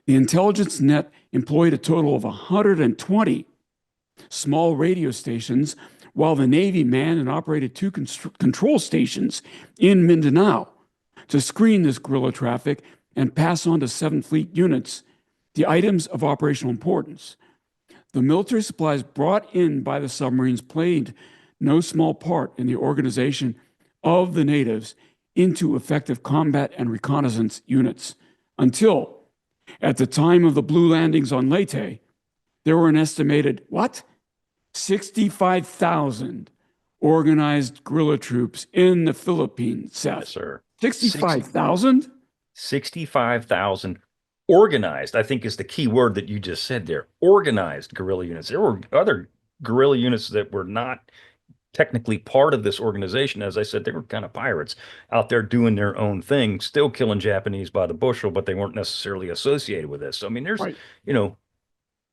The intelligence net employed a total of 120 small radio stations, while the Navy manned and operated two control stations in Mindanao to screen this guerrilla traffic and pass on to 7th Fleet units the items of operational importance. The military supplies brought in by the submarines played no small part in the organization of the natives into effective combat and reconnaissance units until, at the time of the blue landings on Leyte, there were an estimated, 65,000 organized guerrilla troops in the Philippines, Seth. Yes, sir. 65,000? 65,000 organized, I think is the key word that you just said there. Organized guerrilla units. There were other guerrilla units that were not technically part of this organization. As I said, they were kind of pirates out there doing their own thing, still killing Japanese by the bushel, but they weren't necessarily associated with this. So, I mean, there's, Right.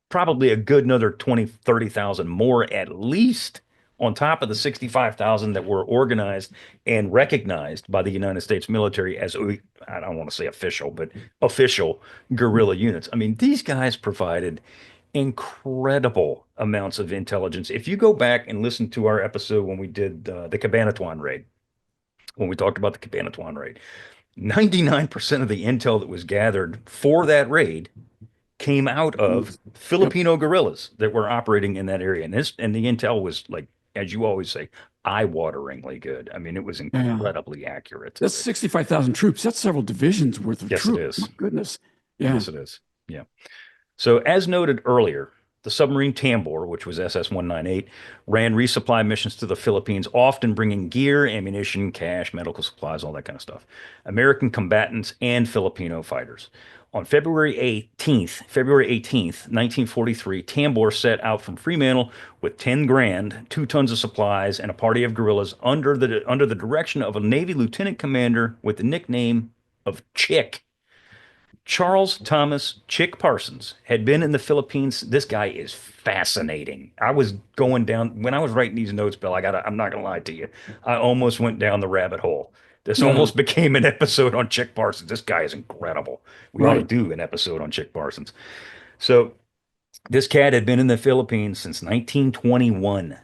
Probably a good another 20, 30,000 more at least on top of the 65,000 that were organized and recognized by the United States military as, I don't want to say official, but official guerrilla units. I mean, these guys provided incredible amounts of intelligence. If you go back and listen to our episode when we did the Cabanatuan raid, when we talked about the Cabanatuan raid, 99% of the intel that was gathered for that raid came out of Filipino guerrillas that were operating in that area. And the intel was, like, as you always say, eye-wateringly good. I mean, it was incredibly accurate. That's 65,000 troops. That's several divisions worth of Yes, troops. it is. My goodness. Yeah. Yes, it is. Yeah. So as noted earlier, the submarine Tambor, which was SS-198, ran resupply missions to the Philippines, often bringing gear, ammunition, cash, medical supplies, all that kind of stuff. American combatants and Filipino fighters. On February 18th, 1943, Tambor set out from Fremantle with 10 grand, 2 tons of supplies, and a party of guerrillas under the direction of a Navy lieutenant commander with the nickname of Chick. Charles Thomas Chick Parsons had been in the Philippines. This guy is fascinating. I was going down when I was writing these notes, Bill. I'm not gonna lie to you. I almost went down the rabbit hole. This almost became an episode on Chick Parsons. This guy is incredible. We ought to do an episode on Chick Parsons. So this cat had been in the Philippines since 1921.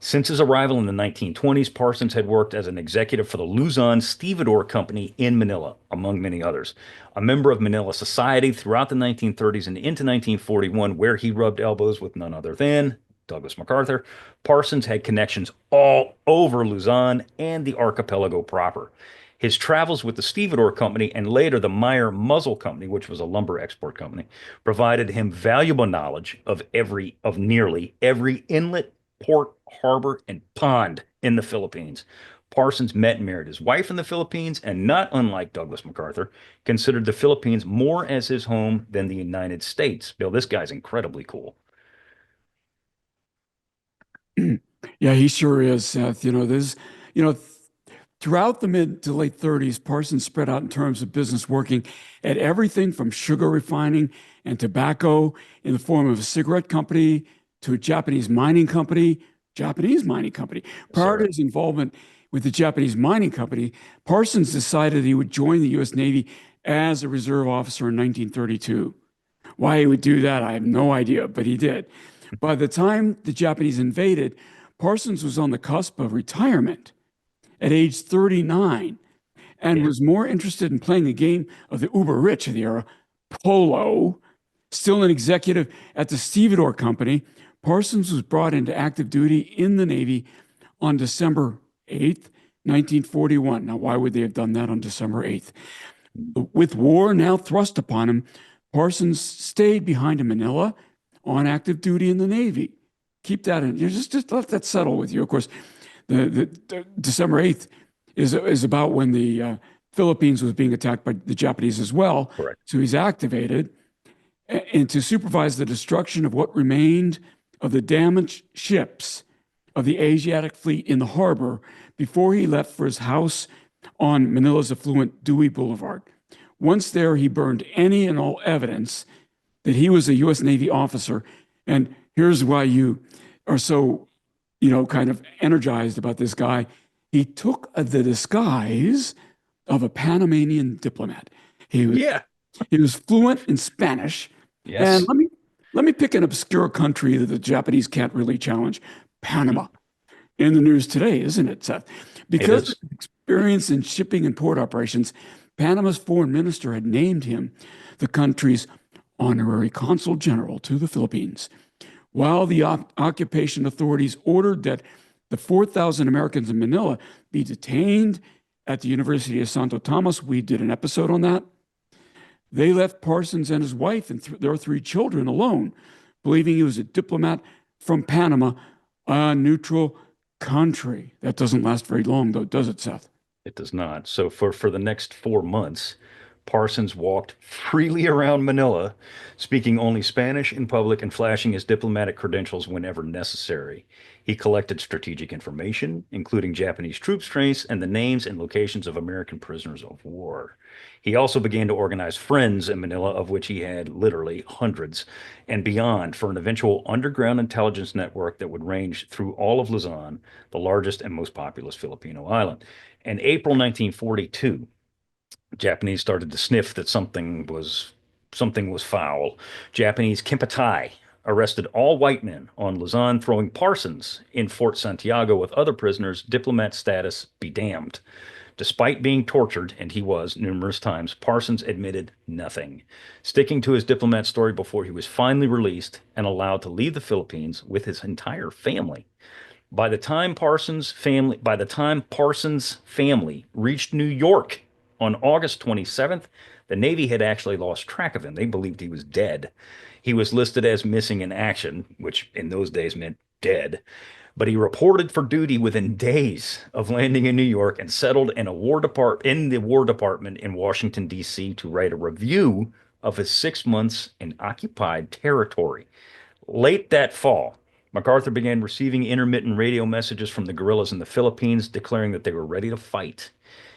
Since his arrival in the 1920s, Parsons had worked as an executive for the Luzon Stevedore Company in Manila, among many others. A member of Manila society throughout the 1930s and into 1941, where he rubbed elbows with none other than Douglas MacArthur, Parsons had connections all over Luzon and the archipelago proper. His travels with the Stevedore Company and later the Meyer Muzzle Company, which was a lumber export company, provided him valuable knowledge of nearly every inlet, port, harbor, and pond in the Philippines. Parsons met and married his wife in the Philippines, and not unlike Douglas MacArthur, considered the Philippines more as his home than the United States. Bill, this guy's incredibly cool. Yeah, he sure is, Seth. Throughout the mid to late 30s, Parsons spread out in terms of business, working at everything from sugar refining and tobacco in the form of a cigarette company to a Japanese mining company. Prior to his involvement with the Japanese mining company, Parsons decided he would join the U.S. Navy as a reserve officer in 1932. Why he would do that, I have no idea, but he did. By the time the Japanese invaded, Parsons was on the cusp of retirement at age 39 and was more interested in playing the game of the uber rich of the era, polo. Still an executive at the Stevedore Company, Parsons was brought into active duty in the Navy on December 8th, 1941. Now, why would they have done that on December 8th? With war now thrust upon him, Parsons stayed behind in Manila on active duty in the Navy. Keep that in. Just let that settle with you. Of course, the December 8th is about when the Philippines was being attacked by the Japanese as well. Correct. So he's activated and to supervise the destruction of what remained of the damaged ships of the Asiatic fleet in the harbor before he left for his house on Manila's affluent Dewey Boulevard. Once there, he burned any and all evidence that he was a U.S. Navy officer. And here's why you are so, kind of energized about this guy. He took the disguise of a Panamanian diplomat. He was fluent in Spanish. Yes. And let me pick an obscure country that the Japanese can't really challenge. Panama. In the news today, isn't it, Seth? Because of his experience in shipping and port operations, Panama's foreign minister had named him the country's honorary consul general to the Philippines, while the occupation authorities ordered that the 4,000 Americans in Manila be detained at the University of Santo Tomas. We did an episode on that. They left Parsons and his wife and their 3 children alone, believing he was a diplomat from Panama, a neutral country. That doesn't last very long, though, does it, Seth? It does not. So for the next 4 months, Parsons walked freely around Manila, speaking only Spanish in public and flashing his diplomatic credentials whenever necessary. He collected strategic information, including Japanese troop strengths and the names and locations of American prisoners of war. He also began to organize friends in Manila, of which he had literally hundreds, and beyond for an eventual underground intelligence network that would range through all of Luzon, the largest and most populous Filipino island. In April 1942, Japanese started to sniff that something was foul. Japanese Kempeitai arrested all white men on Luzon, throwing Parsons in Fort Santiago with other prisoners. Diplomat status be damned. Despite being tortured, and he was numerous times, Parsons admitted nothing, sticking to his diplomat story before he was finally released and allowed to leave the Philippines with his entire family. By the time Parsons' family reached New York on August 27th, the Navy had actually lost track of him. They believed he was dead. He was listed as missing in action, which in those days meant dead. But he reported for duty within days of landing in New York and settled in the War Department in Washington, D.C. to write a review of his 6 months in occupied territory. Late that fall, MacArthur began receiving intermittent radio messages from the guerrillas in the Philippines declaring that they were ready to fight.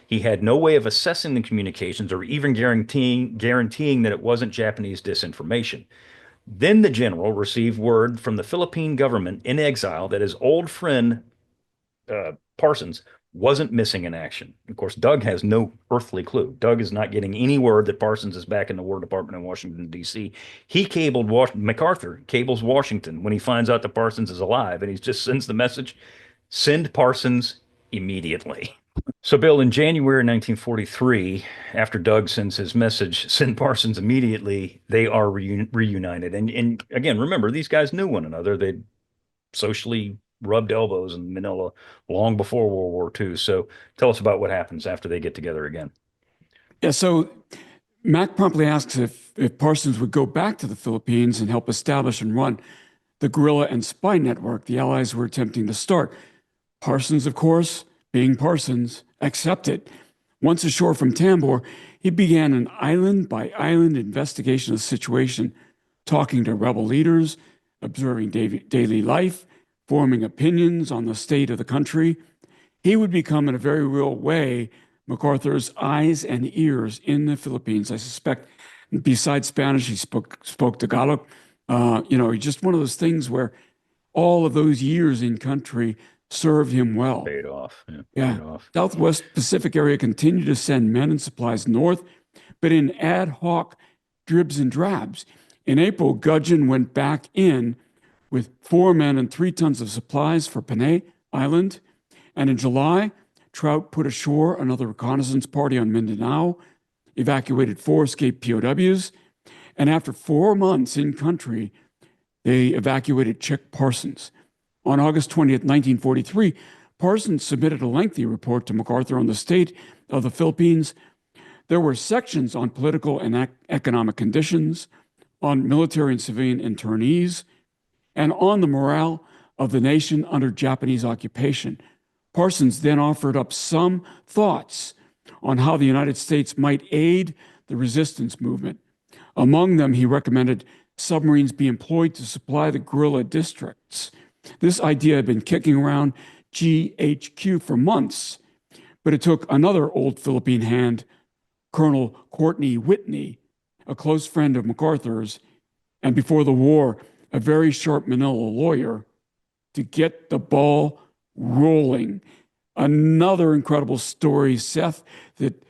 He had no way of assessing the communications or even guaranteeing that it wasn't Japanese disinformation. Then the general received word from the Philippine government in exile that his old friend Parsons wasn't missing in action. Of course, Doug has no earthly clue. Doug is not getting any word that Parsons is back in the War Department in Washington, D.C. MacArthur cables Washington when he finds out that Parsons is alive, and he just sends the message, send Parsons immediately. So, Bill, in January 1943, after Doug sends his message, send Parsons immediately, they are reunited. And again, remember, these guys knew one another. They'd socially rubbed elbows in Manila long before World War II. So tell us about what happens after they get together again. Yeah, so Mac promptly asks if Parsons would go back to the Philippines and help establish and run the guerrilla and spy network the Allies were attempting to start. Parsons, of course, being Parsons, accepted. Once ashore from Tambor, he began an island-by-island investigation of the situation, talking to rebel leaders, observing daily life, forming opinions on the state of the country. He would become, in a very real way, MacArthur's eyes and ears in the Philippines. I suspect, besides Spanish, he spoke Tagalog. Just one of those things where all of those years in country served him well. Paid off. Yeah. Paid off. Southwest Pacific area continued to send men and supplies north, but in ad hoc dribs and drabs. In April, Gudgeon went back in with 4 men and 3 tons of supplies for Panay Island. And in July, Trout put ashore another reconnaissance party on Mindanao, evacuated 4 escaped POWs, and after 4 months in country, they evacuated Chick Parsons. On August 20th, 1943, Parsons submitted a lengthy report to MacArthur on the state of the Philippines. There were sections on political and economic conditions, on military and civilian internees, and on the morale of the nation under Japanese occupation. Parsons then offered up some thoughts on how the United States might aid the resistance movement. Among them, he recommended submarines be employed to supply the guerrilla districts. This idea had been kicking around GHQ for months, but it took another old Philippine hand, Colonel Courtney Whitney, a close friend of MacArthur's, and before the war, a very sharp Manila lawyer, to get the ball rolling. Another incredible story, Seth, that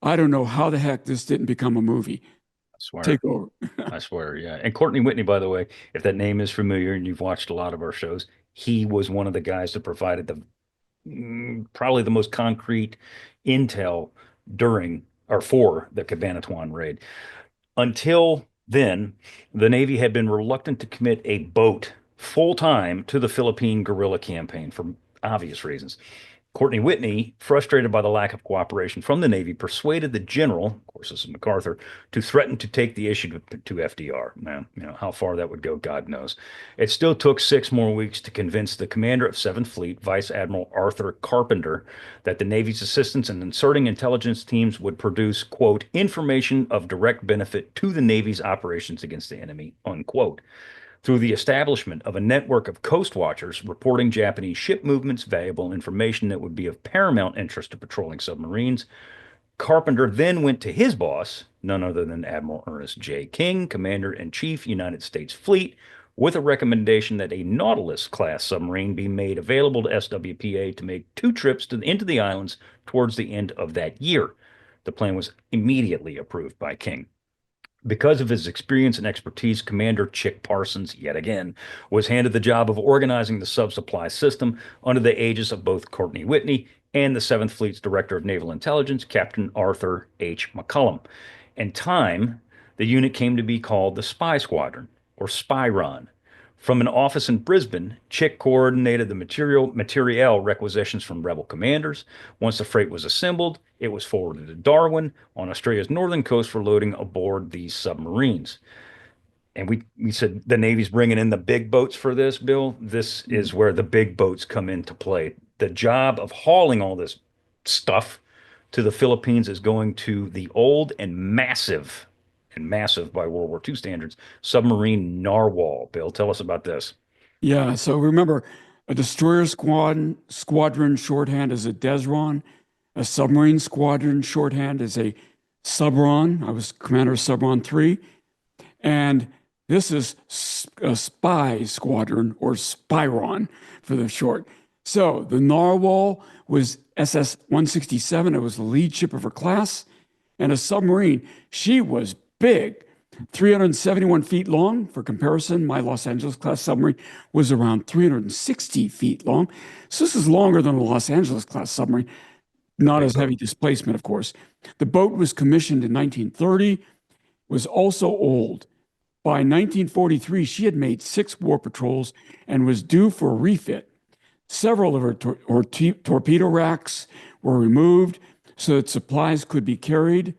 I don't know how the heck this didn't become a movie. I swear. Take over. I swear, yeah. And Courtney Whitney, by the way, if that name is familiar and you've watched a lot of our shows, he was one of the guys that provided the probably the most concrete intel during or for the Cabanatuan raid. Until then, the Navy had been reluctant to commit a boat full time to the Philippine guerrilla campaign for obvious reasons. Courtney Whitney, frustrated by the lack of cooperation from the Navy, persuaded the general, of course, this is MacArthur, to threaten to take the issue to FDR. Now, how far that would go, God knows. It still took 6 more weeks to convince the commander of 7th Fleet, Vice Admiral Arthur Carpenter, that the Navy's assistance in inserting intelligence teams would produce, quote, information of direct benefit to the Navy's operations against the enemy, unquote, through the establishment of a network of coast watchers reporting Japanese ship movements, valuable information that would be of paramount interest to patrolling submarines. Carpenter then went to his boss, none other than Admiral Ernest J. King, Commander-in-Chief, United States Fleet, with a recommendation that a Nautilus-class submarine be made available to SWPA to make 2 trips into the islands towards the end of that year. The plan was immediately approved by King. Because of his experience and expertise, Commander Chick Parsons, yet again, was handed the job of organizing the subsupply system under the aegis of both Courtney Whitney and the 7th Fleet's Director of Naval Intelligence, Captain Arthur H. McCullum. In time, the unit came to be called the Spy Squadron, or Spyron. From an office in Brisbane, Chick coordinated the materiel requisitions from rebel commanders. Once the freight was assembled, it was forwarded to Darwin on Australia's northern coast for loading aboard these submarines. And we said the Navy's bringing in the big boats for this, Bill. This is where the big boats come into play. The job of hauling all this stuff to the Philippines is going to the old and massive by World War II standards, submarine Narwhal. Bill, tell us about this. Yeah, so remember, a destroyer squadron shorthand is a Desron. A submarine squadron shorthand is a Subron. I was commander of Subron 3. And this is a spy squadron, or Spyron for the short. So the Narwhal was SS-167. It was the lead ship of her class. And a submarine, she was big, 371 feet long. For comparison, my Los Angeles class submarine was around 360 feet long. So this is longer than a Los Angeles class submarine, not as heavy displacement, of course. The boat was commissioned in 1930, was also old. By 1943, she had made 6 war patrols and was due for a refit. Several of her torpedo racks were removed so that supplies could be carried,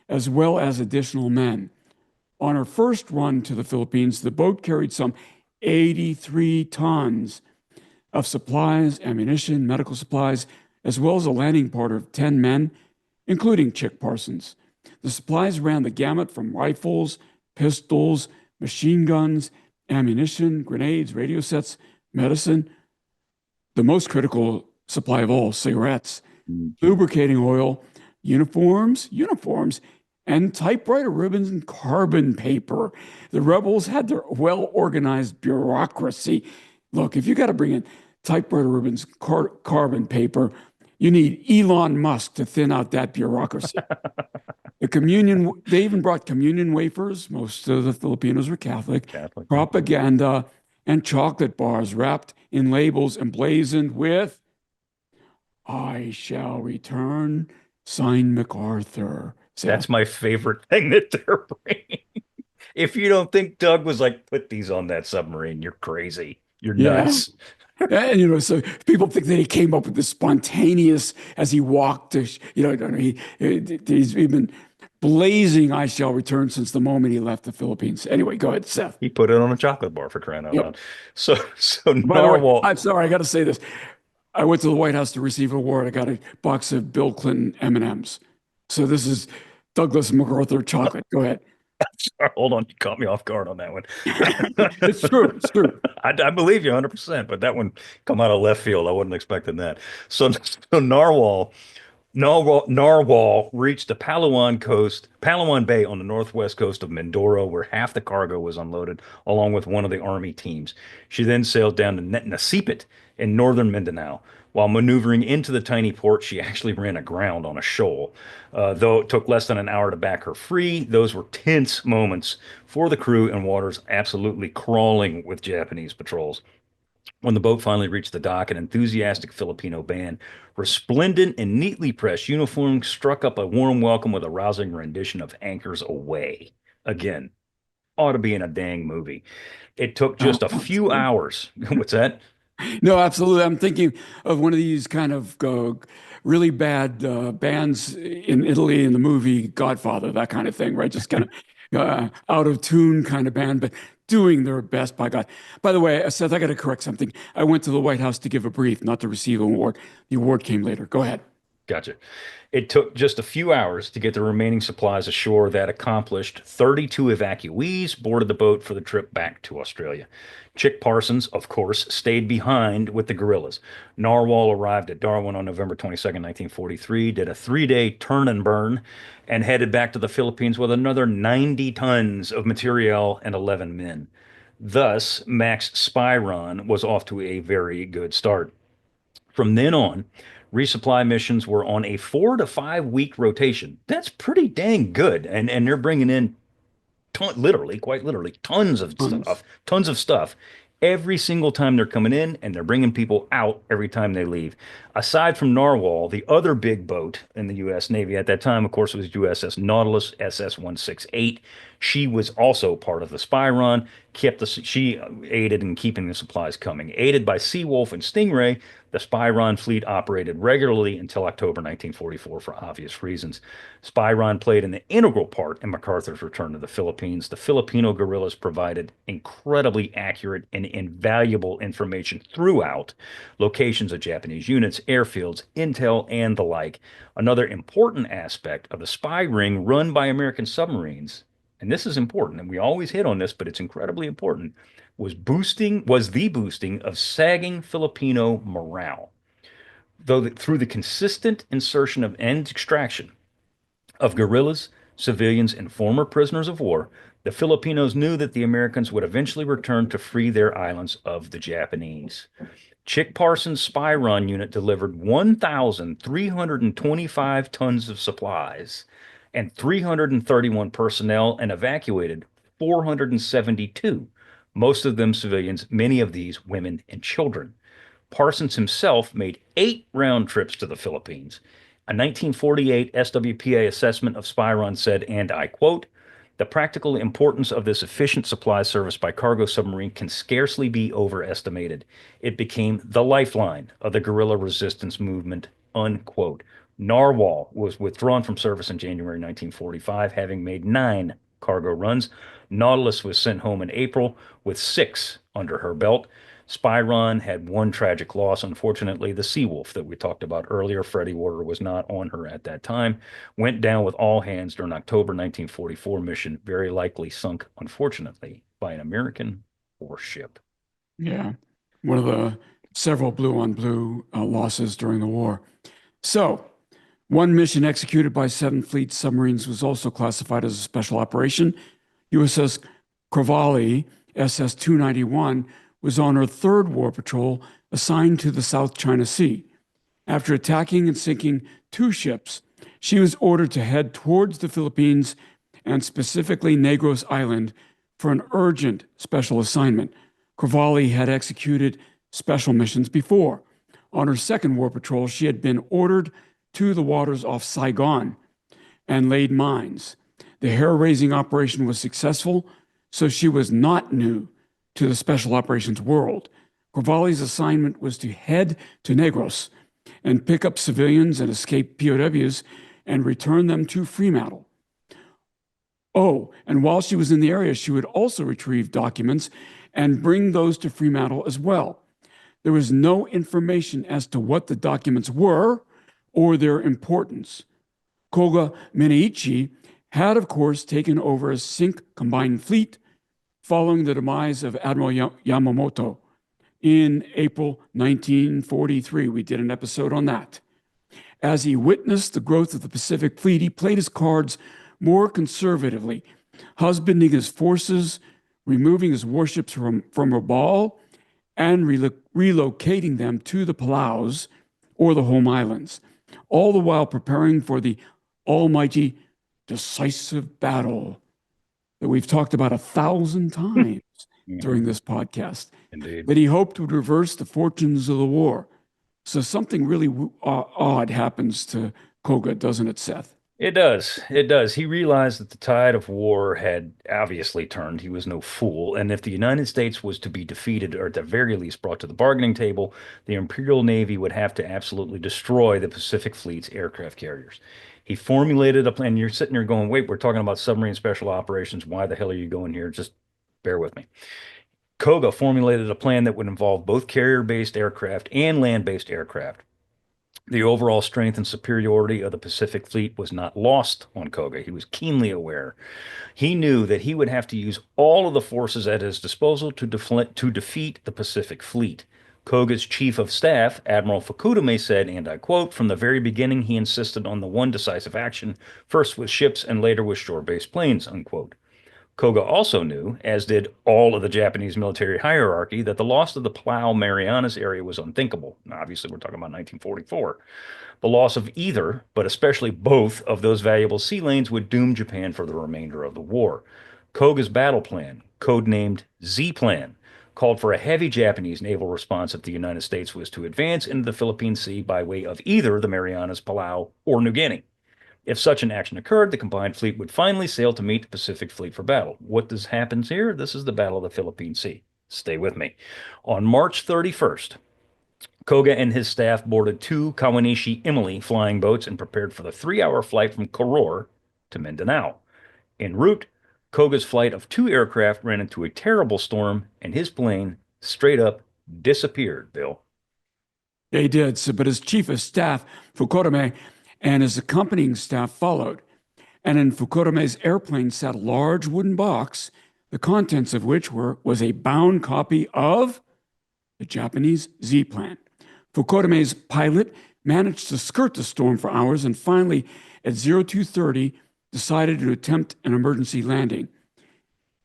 as well as additional men. On her first run to the Philippines, the boat carried some 83 tons of supplies, ammunition, medical supplies, as well as a landing party of 10 men, including Chick Parsons. The supplies ran the gamut from rifles, pistols, machine guns, ammunition, grenades, radio sets, medicine, the most critical supply of all, cigarettes, lubricating oil, uniforms, and typewriter ribbons and carbon paper. The rebels had their well-organized bureaucracy. Look, if you got to bring in typewriter ribbons, carbon paper, you need Elon Musk to thin out that bureaucracy. They even brought communion wafers. Most of the Filipinos were Catholic. Propaganda and chocolate bars wrapped in labels emblazoned with, "I shall return, signed MacArthur." That's my favorite thing that they're bringing. If you don't think Doug was like, put these on that submarine, you're crazy. You're nuts. And, so people think that he came up with this spontaneous as he walked to, he's been blazing "I shall return" since the moment he left the Philippines. Anyway, go ahead, Seth. He put it on a chocolate bar, for crying out loud. So By the way, Narwhal. I'm sorry, I got to say this. I went to the White House to receive an award. I got a box of Bill Clinton M&Ms. So this is Douglas MacArthur chocolate. Go ahead. Hold on, you caught me off guard on that one. It's true. It's true. I believe you 100%, but that one come out of left field. I wasn't expecting that. So Narwhal reached the Palawan Bay on the northwest coast of Mindoro, where half the cargo was unloaded, along with one of the army teams. She then sailed down to Nasipit in northern Mindanao. While maneuvering into the tiny port, she actually ran aground on a shoal. Though it took less than an hour to back her free, those were tense moments for the crew and waters absolutely crawling with Japanese patrols. When the boat finally reached the dock, an enthusiastic Filipino band, resplendent in neatly pressed uniforms, struck up a warm welcome with a rousing rendition of Anchors Away. Again, ought to be in a dang movie. It took Oh, just a few absolutely. hours. What's that? No, absolutely. I'm thinking of one of these kind of really bad bands in Italy in the movie Godfather, that kind of thing, right? Just kind of out of tune kind of band, but doing their best by God. By the way, Seth, I got to correct something. I went to the White House to give a brief, not to receive an award. The award came later. Go ahead. Gotcha. It took just a few hours to get the remaining supplies ashore. That accomplished 32 evacuees boarded the boat for the trip back to Australia. Chick Parsons, of course, stayed behind with the guerrillas. Narwhal arrived at Darwin on November 22nd, 1943, did a 3-day turn and burn, and headed back to the Philippines with another 90 tons of material and 11 men. Thus, Max Spyron was off to a very good start. From then on, resupply missions were on a 4 to 5 week rotation. That's pretty dang good. And they're bringing in literally, quite literally, Tons. tons of stuff every single time they're coming in, and they're bringing people out every time they leave. Aside from Narwhal, the other big boat in the U.S. Navy at that time, of course, was USS Nautilus, SS-168. She was also part of the Spyron. She aided in keeping the supplies coming. Aided by Seawolf and Stingray, the Spyron fleet operated regularly until October 1944 for obvious reasons. Spyron played an integral part in MacArthur's return to the Philippines. The Filipino guerrillas provided incredibly accurate and invaluable information throughout locations of Japanese units, airfields, intel, and the like. Another important aspect of the spy ring run by American submarines, and this is important, and we always hit on this, but it's incredibly important, was the boosting of sagging Filipino morale. Through the consistent insertion of and extraction of guerrillas, civilians, and former prisoners of war, the Filipinos knew that the Americans would eventually return to free their islands of the Japanese. Chick Parsons' spy run unit delivered 1,325 tons of supplies and 331 personnel and evacuated 472, most of them civilians, many of these women and children. Parsons himself made 8 round trips to the Philippines. A 1948 SWPA assessment of Spyron said, and I quote, the practical importance of this efficient supply service by cargo submarine can scarcely be overestimated. It became the lifeline of the guerrilla resistance movement, unquote. Narwhal was withdrawn from service in January 1945, having made 9 cargo runs. Nautilus was sent home in April with 6 under her belt. Spyron had one tragic loss, unfortunately, the Seawolf that we talked about earlier. Freddie Warder was not on her at that time. Went down with all hands during October 1944 mission, very likely sunk, unfortunately, by an American warship. Yeah. One of the several blue on blue losses during the war. So, one mission executed by 7th Fleet submarines was also classified as a special operation. USS Cravali, SS 291, was on her 3rd war patrol assigned to the South China Sea. After attacking and sinking 2 ships, she was ordered to head towards the Philippines and specifically Negros Island for an urgent special assignment. Cravali had executed special missions before. On her 2nd war patrol, she had been ordered to the waters off Saigon and laid mines. The hair-raising operation was successful, so she was not new to the special operations world. Cravali's assignment was to head to Negros and pick up civilians and escaped POWs and return them to Fremantle. Oh, and while she was in the area, she would also retrieve documents and bring those to Fremantle as well. There was no information as to what the documents were or their importance. Koga Mineichi had, of course, taken over a Sink combined fleet following the demise of Admiral Yamamoto in April 1943. We did an episode on that. As he witnessed the growth of the Pacific Fleet, he played his cards more conservatively, husbanding his forces, removing his warships from Rabaul, and relocating them to the Palaus or the home islands, all the while preparing for the almighty decisive battle that we've talked about 1,000 times during this podcast, Indeed. that he hoped would reverse the fortunes of the war. So something really odd happens to Koga, doesn't it, Seth? It does. It does. He realized that the tide of war had obviously turned. He was no fool. And if the United States was to be defeated, or at the very least brought to the bargaining table, the Imperial Navy would have to absolutely destroy the Pacific Fleet's aircraft carriers. He formulated a plan. You're sitting there going, wait, we're talking about submarine special operations. Why the hell are you going here? Just bear with me. Koga formulated a plan that would involve both carrier-based aircraft and land-based aircraft. The overall strength and superiority of the Pacific Fleet was not lost on Koga. He was keenly aware. He knew that he would have to use all of the forces at his disposal to defeat the Pacific Fleet. Koga's chief of staff, Admiral Fukudame, said, and I quote, "From the very beginning, he insisted on the one decisive action, first with ships and later with shore-based planes," unquote. Koga also knew, as did all of the Japanese military hierarchy, that the loss of the Palau Marianas area was unthinkable. Now, obviously, we're talking about 1944. The loss of either, but especially both, of those valuable sea lanes would doom Japan for the remainder of the war. Koga's battle plan, codenamed Z-Plan, called for a heavy Japanese naval response if the United States was to advance into the Philippine Sea by way of either the Marianas, Palau, or New Guinea. If such an action occurred, the combined fleet would finally sail to meet the Pacific Fleet for battle. What happens here? This is the Battle of the Philippine Sea. Stay with me. On March 31st, Koga and his staff boarded two Kawanishi Imali flying boats and prepared for the 3-hour flight from Koror to Mindanao. En route, Koga's flight of two aircraft ran into a terrible storm, and his plane straight up disappeared, Bill. They did, so, but his chief of staff, Fukudame, and his accompanying staff followed. And in Fukudame's airplane sat a large wooden box, the contents of which was a bound copy of the Japanese Z-Plan. Fukudame's pilot managed to skirt the storm for hours and finally, at 0230, decided to attempt an emergency landing.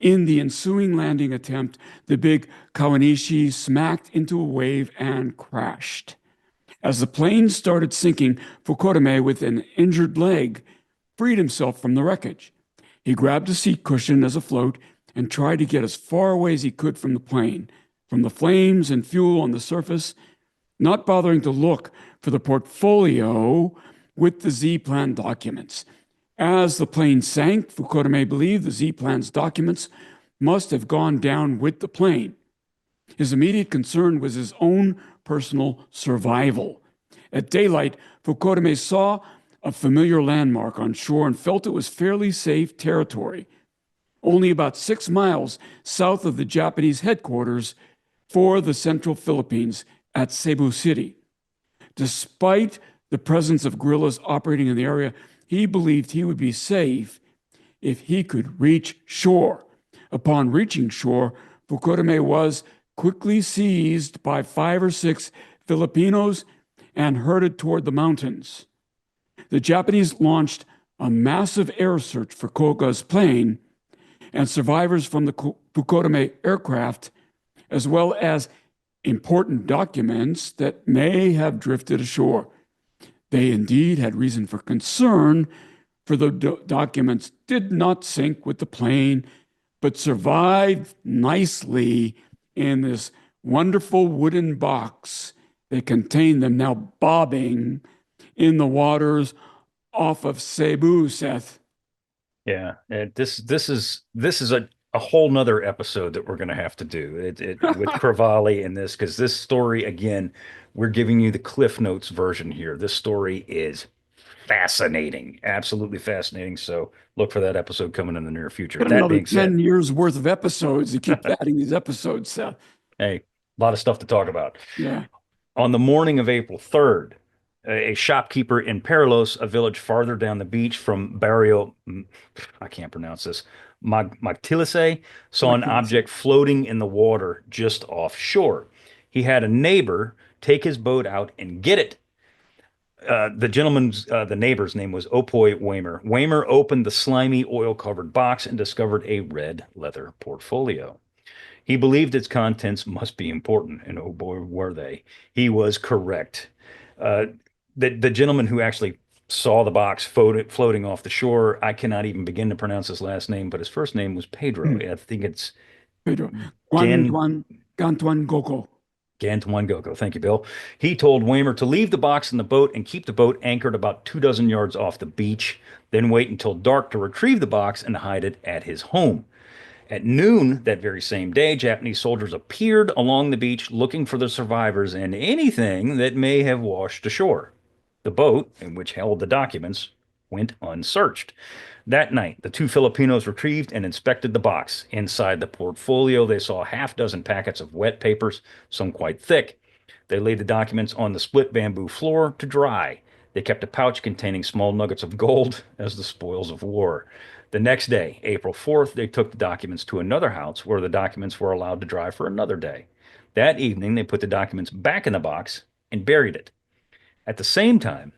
In the ensuing landing attempt, the big Kawanishi smacked into a wave and crashed. As the plane started sinking, Fukudame, with an injured leg, freed himself from the wreckage. He grabbed a seat cushion as a float and tried to get as far away as he could from the plane, from the flames and fuel on the surface, not bothering to look for the portfolio with the Z-Plan documents. As the plane sank, Fukudame believed the Z-Plan's documents must have gone down with the plane. His immediate concern was his own personal survival. At daylight, Fukudame saw a familiar landmark on shore and felt it was fairly safe territory, only about 6 miles south of the Japanese headquarters for the Central Philippines at Cebu City. Despite the presence of guerrillas operating in the area, he believed he would be safe if he could reach shore. Upon reaching shore, Fukudame was quickly seized by 5 or 6 Filipinos and herded toward the mountains. The Japanese launched a massive air search for Koga's plane and survivors from the Fukudame aircraft, as well as important documents that may have drifted ashore. They indeed had reason for concern, for the documents did not sink with the plane, but survived nicely in this wonderful wooden box that contained them, now bobbing in the waters off of Cebu, Seth. Yeah, this is a whole nother episode that we're going to have to do with Cravali in this, because this story, again, we're giving you the Cliff Notes version here. This story is fascinating, absolutely fascinating. So look for that episode coming in the near future. Got That another being said, 10 years worth of episodes. You keep adding these episodes, Seth. hey, A lot of stuff to talk about. Yeah. On the morning of April 3rd, a shopkeeper in Perilos, a village farther down the beach from Barrio, I can't pronounce this, Magtilise, saw Like an object floating in the water just offshore. He had a neighbor take his boat out and get it. The neighbor's name was Opoy Waymer. Waymer opened the slimy, oil-covered box and discovered a red leather portfolio. He believed its contents must be important, and oh boy, were they. He was correct. Uh, the gentleman who actually saw the box floating off the shore, I cannot even begin to pronounce his last name, but his first name was Pedro. I think it's Pedro. Gan Guan Goko. Gantuan Goko. Thank you, Bill. He told Waymer to leave the box in the boat and keep the boat anchored about 2 dozen yards off the beach, then wait until dark to retrieve the box and hide it at his home. At noon that very same day, Japanese soldiers appeared along the beach looking for the survivors and anything that may have washed ashore. The boat, in which held the documents, went unsearched. That night, the two Filipinos retrieved and inspected the box. Inside the portfolio, they saw a half-dozen packets of wet papers, some quite thick. They laid the documents on the split bamboo floor to dry. They kept a pouch containing small nuggets of gold as the spoils of war. The next day, April 4th, they took the documents to another house where the documents were allowed to dry for another day. That evening, they put the documents back in the box and buried it. At the same time,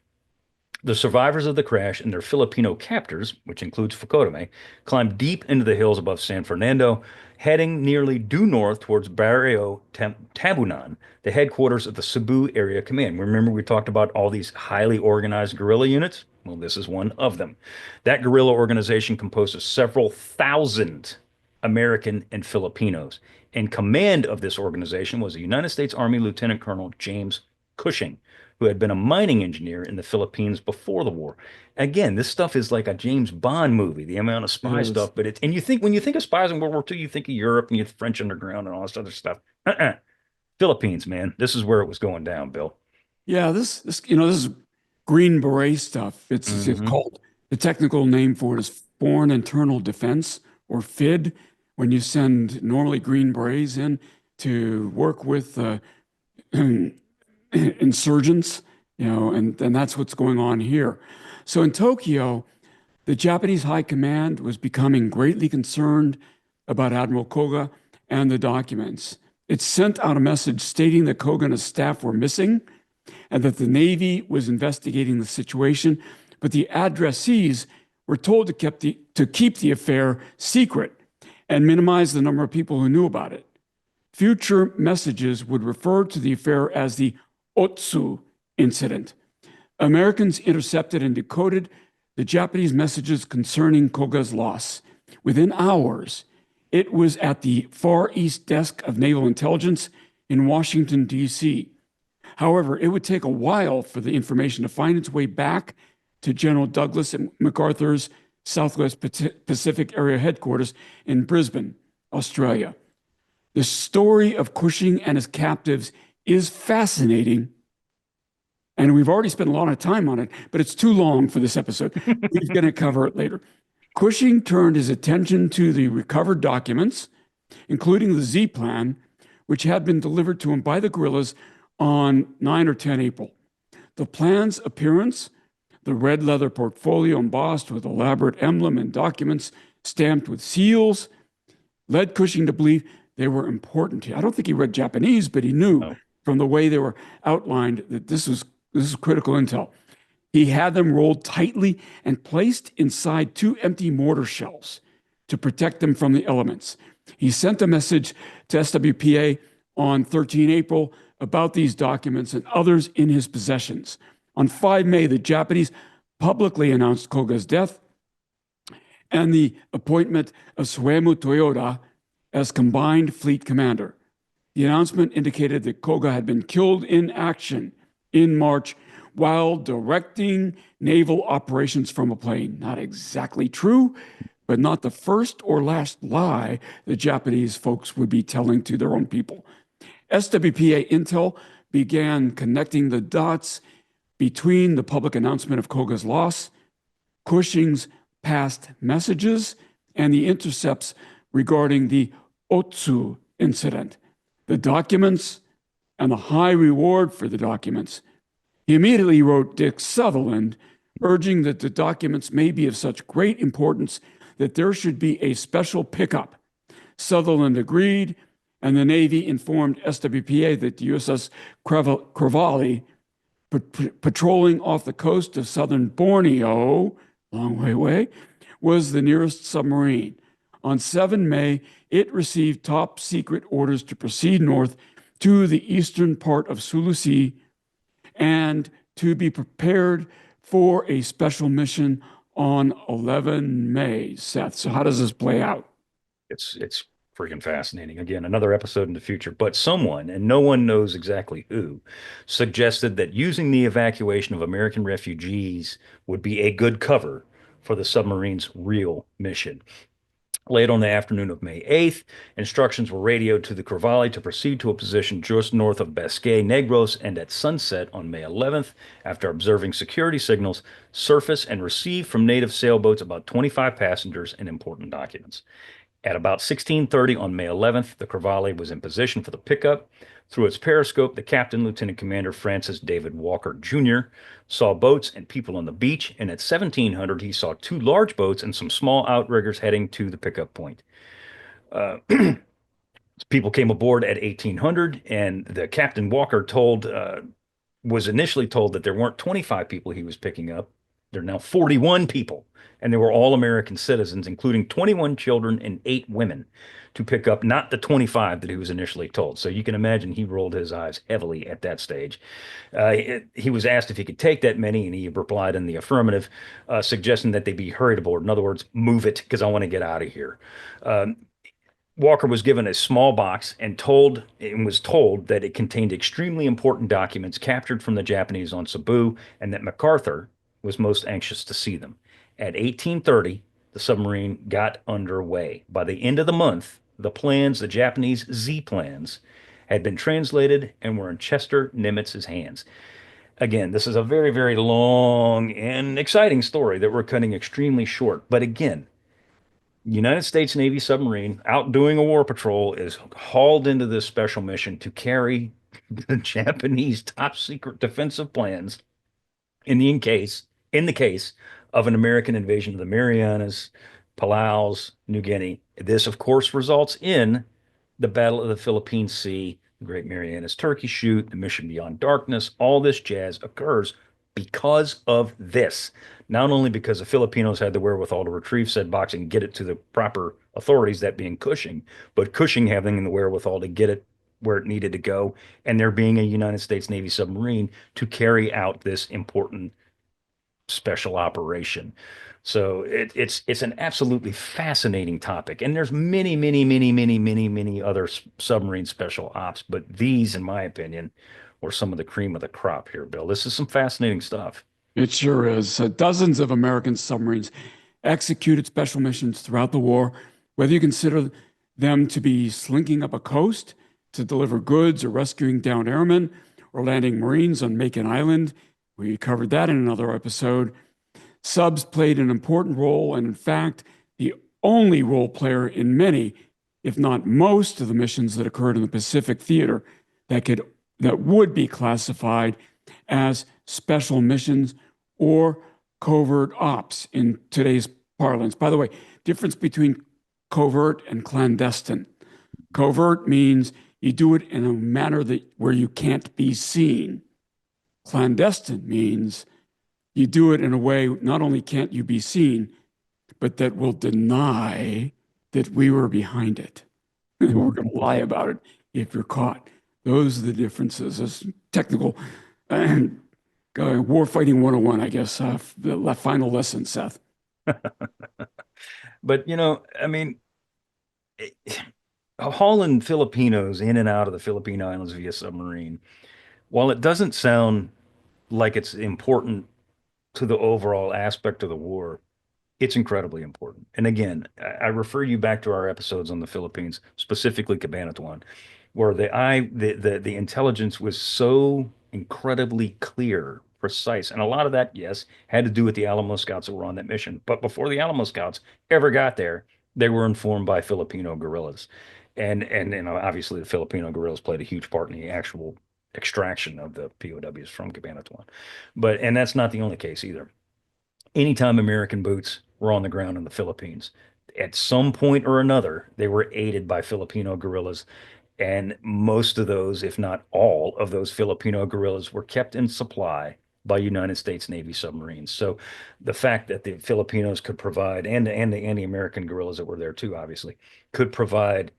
the survivors of the crash and their Filipino captors, which includes Fukotome, climbed deep into the hills above San Fernando, heading nearly due north towards Barrio Tabunan, the headquarters of the Cebu Area Command. Remember, we talked about all these highly organized guerrilla units? Well, this is one of them. That guerrilla organization composed of several thousand American and Filipinos. In command of this organization was a United States Army Lieutenant Colonel James Cushing, who had been a mining engineer in the Philippines before the war. Again, this stuff is like a James Bond movie, the amount of It spy is. stuff, but it's, and you think when you think of spies in World War II, you think of Europe and you French underground and all this other stuff. Uh-uh. Philippines, man. This is where it was going down, Bill. Yeah, this is Green Beret stuff. It's Hmm. called, the technical name for it is Foreign Internal Defense, or FID, when you send normally Green Berets in to work with insurgents, and that's what's going on here. So in Tokyo, the Japanese High Command was becoming greatly concerned about Admiral Koga and the documents. It sent out a message stating that Koga and his staff were missing and that the Navy was investigating the situation, but the addressees were told to keep the affair secret and minimize the number of people who knew about it. Future messages would refer to the affair as the Otsu incident. Americans intercepted and decoded the Japanese messages concerning Koga's loss. Within hours, it was at the Far East Desk of Naval Intelligence in Washington, D.C. However, it would take a while for the information to find its way back to General Douglas MacArthur's Southwest Pacific Area headquarters in Brisbane, Australia. The story of Cushing and his captives is fascinating, and we've already spent a lot of time on it, but it's too long for this episode. We're going to cover it later. Cushing turned his attention to the recovered documents, including the Z plan, which had been delivered to him by the guerrillas on 9 or 10 April. The plan's appearance, the red leather portfolio embossed with elaborate emblem and documents stamped with seals, led Cushing to believe they were important. I don't think he read Japanese, but he knew Oh. from the way they were outlined that this was critical intel. He had them rolled tightly and placed inside 2 empty mortar shells to protect them from the elements. He sent a message to SWPA on 13 April about these documents and others in his possessions. On 5 May, the Japanese publicly announced Koga's death and the appointment of Suemu Toyoda as combined fleet commander. The announcement indicated that Koga had been killed in action in March while directing naval operations from a plane. Not exactly true, but not the first or last lie the Japanese folks would be telling to their own people. SWPA intel began connecting the dots between the public announcement of Koga's loss, Cushing's past messages, and the intercepts regarding the Otsu incident. the documents and the high reward for the documents. He immediately wrote Dick Sutherland, urging that the documents may be of such great importance that there should be a special pickup. Sutherland agreed, and the Navy informed SWPA that the USS Crevalle, patrolling off the coast of southern Borneo, long way away, was the nearest submarine. On 7 May, it received top secret orders to proceed north to the eastern part of Sulu Sea and to be prepared for a special mission on 11 May, Seth. So how does this play out? It's freaking fascinating. Again, another episode in the future. But someone, and no one knows exactly who, suggested that using the evacuation of American refugees would be a good cover for the submarine's real mission. Late on the afternoon of May 8th, instructions were radioed to the Crevalle to proceed to a position just north of Biscay Negros, and at sunset on May 11th, after observing security signals, surface and receive from native sailboats about 25 passengers and important documents. At about 16:30 on May 11th, the Crevalle was in position for the pickup. Through its periscope, the captain, Lieutenant Commander Francis David Walker Jr., saw boats and people on the beach, and at 1700, he saw 2 large boats and some small outriggers heading to the pickup point. Uh, People came aboard at 1800, and the Captain Walker was initially told that there weren't 25 people he was picking up. There are now 41 people, and they were all American citizens, including 21 children and 8 women, to pick up not the 25 that he was initially told. So you can imagine he rolled his eyes heavily at that stage. He was asked if he could take that many, and he replied in the affirmative, suggesting that they be hurried aboard. In other words, move it because I want to get out of here. Walker was given a small box and was told that it contained extremely important documents captured from the Japanese on Cebu, and that MacArthur was most anxious to see them. At 1830, the submarine got underway. By the end of the month, the Japanese Z plans, had been translated and were in Chester Nimitz's hands. Again, this is a very, very long and exciting story that we're cutting extremely short. But again, United States Navy submarine out doing a war patrol is hauled into this special mission to carry the Japanese top secret defensive plans in the case of an American invasion of the Marianas, Palaus, New Guinea. This, of course, results in the Battle of the Philippine Sea, the Great Marianas Turkey Shoot, the Mission Beyond Darkness. All this jazz occurs because of this. Not only because the Filipinos had the wherewithal to retrieve said box and get it to the proper authorities, that being Cushing, but Cushing having the wherewithal to get it where it needed to go, and there being a United States Navy submarine to carry out this important special operation. So it's an absolutely fascinating topic, and there's many, many, many, many, many, many other submarine special ops, but these, in my opinion, were some of the cream of the crop here, Bill. This is some fascinating stuff. It sure is. Dozens of American submarines executed special missions throughout the war, whether you consider them to be slinking up a coast to deliver goods or rescuing downed airmen or landing Marines on Macon Island. We covered that in another episode. Subs played an important role, and in fact, the only role player in many, if not most, of the missions that occurred in the Pacific Theater that would be classified as special missions or covert ops in today's parlance. By the way, difference between covert and clandestine. Covert means you do it in a manner where you can't be seen. Clandestine means you do it in a way not only can't you be seen, but that will deny that we were behind it. We're going to lie about it if you're caught. Those are the differences. It's technical war fighting 101, I guess, the final lesson, Seth. But, I mean, hauling Filipinos in and out of the Philippine Islands via submarine, while it doesn't sound like it's important to the overall aspect of the war, it's incredibly important. And again, I refer you back to our episodes on the Philippines, specifically Cabanatuan, where the intelligence was so incredibly clear, precise. And a lot of that, yes, had to do with the Alamo Scouts that were on that mission. But before the Alamo Scouts ever got there, they were informed by Filipino guerrillas. And obviously the Filipino guerrillas played a huge part in the actual extraction of the POWs from Cabanatuan. And that's not the only case either. Anytime American boots were on the ground in the Philippines, at some point or another, they were aided by Filipino guerrillas. And most of those, if not all of those Filipino guerrillas, were kept in supply by United States Navy submarines. So the fact that the Filipinos could provide, and the American guerrillas that were there too, obviously, could provide,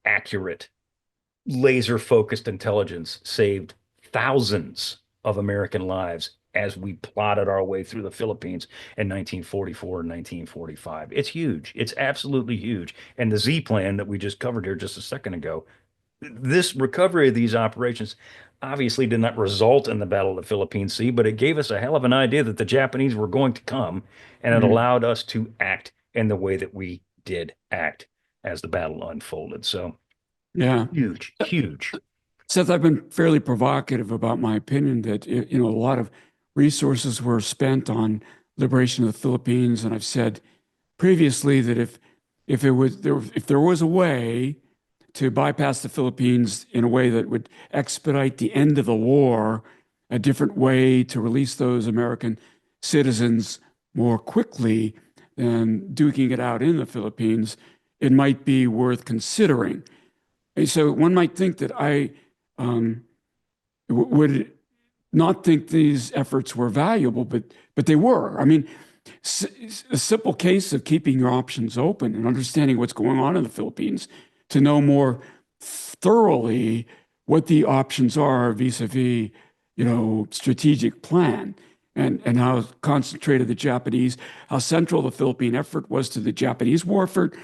accurate, laser focused intelligence saved thousands of American lives as we plotted our way through the Philippines in 1944 and 1945. It's huge. It's absolutely huge. And the Z plan that we just covered here just a second ago, this recovery of these operations obviously did not result in the Battle of the Philippine Sea, but it gave us a hell of an idea that the Japanese were going to come, and it Mhm. allowed us to act in the way that we did act as the battle unfolded. So Yeah. huge, huge. Seth, I've been fairly provocative about my opinion that a lot of resources were spent on liberation of the Philippines, and I've said previously that if there was a way to bypass the Philippines in a way that would expedite the end of the war, a different way to release those American citizens more quickly than duking it out in the Philippines, it might be worth considering. And so one might think that I um, would not think these efforts were valuable, but they were. I mean, a simple case of keeping your options open and understanding what's going on in the Philippines to know more thoroughly what the options are vis-a-vis, strategic plan and how concentrated the Japanese, how central the Philippine effort was to the Japanese war effort.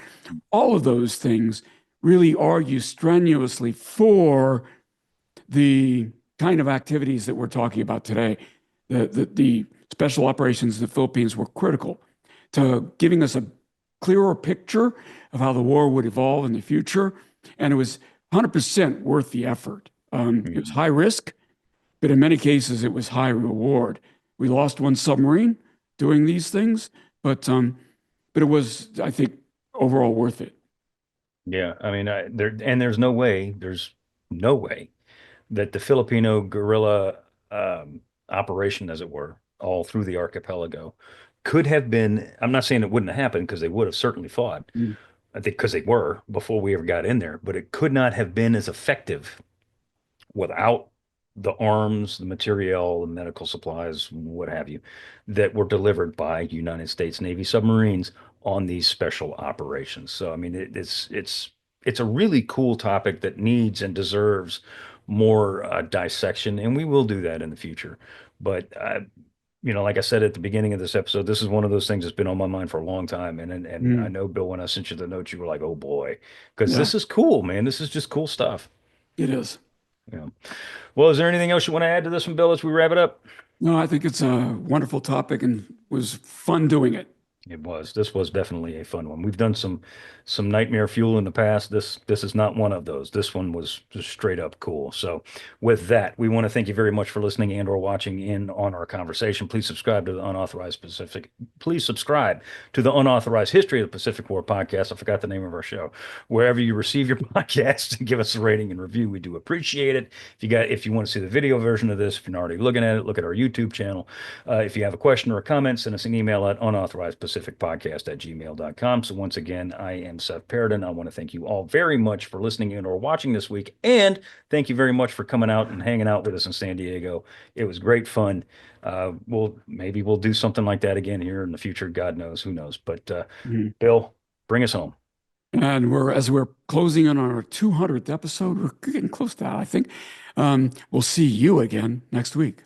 All of those things really argue strenuously for the kind of activities that we're talking about today. The special operations in the Philippines were critical to giving us a clearer picture of how the war would evolve in the future. And it was 100% worth the effort. It was Mhm. high risk, but in many cases, it was high reward. We lost one submarine doing these things, but it was, I think, overall worth it. Yeah, I mean, there's no way that the Filipino guerrilla operation, as it were, all through the archipelago, could have been. I'm not saying it wouldn't have happened because they would have certainly fought. Mm. I think because they were before we ever got in there, but it could not have been as effective without the arms, the material, the medical supplies, what have you, that were delivered by United States Navy submarines on these special operations. So, I mean, it's a really cool topic that needs and deserves more dissection, and we will do that in the future. But like I said at the beginning of this episode, this is one of those things that's been on my mind for a long time. And I Mm. know, Bill, when I sent you the notes, you were like, "Oh boy," because Yeah, this is cool, man. This is just cool stuff. it is. Yeah. Well, is there anything else you want to add to this one, Bill, as we wrap it up? No, I think it's a wonderful topic and was fun doing it. It was. This was definitely a fun one. We've done some nightmare fuel in the past. This is not one of those. This one was just straight up cool. So with that, we want to thank you very much for listening and or watching in on our conversation. Please subscribe to the Unauthorized History of the Pacific War podcast. I forgot the name of our show. Wherever you receive your podcasts, give us a rating and review. We do appreciate it. If you want to see the video version of this, if you're not already looking at it, look at our YouTube channel. If you have a question or a comment, send us an email at unauthorizedpacificpodcast@gmail.com. So once again, I am Seth Paradin. I want to thank you all very much for listening in or watching this week. And thank you very much for coming out and hanging out with us in San Diego. It was great fun. We'll do something like that again here in the future. God knows, who knows. But Mhm. Bill, bring us home. And as we're closing in on our 200th episode, we're getting close to that, I think. We'll see you again next week.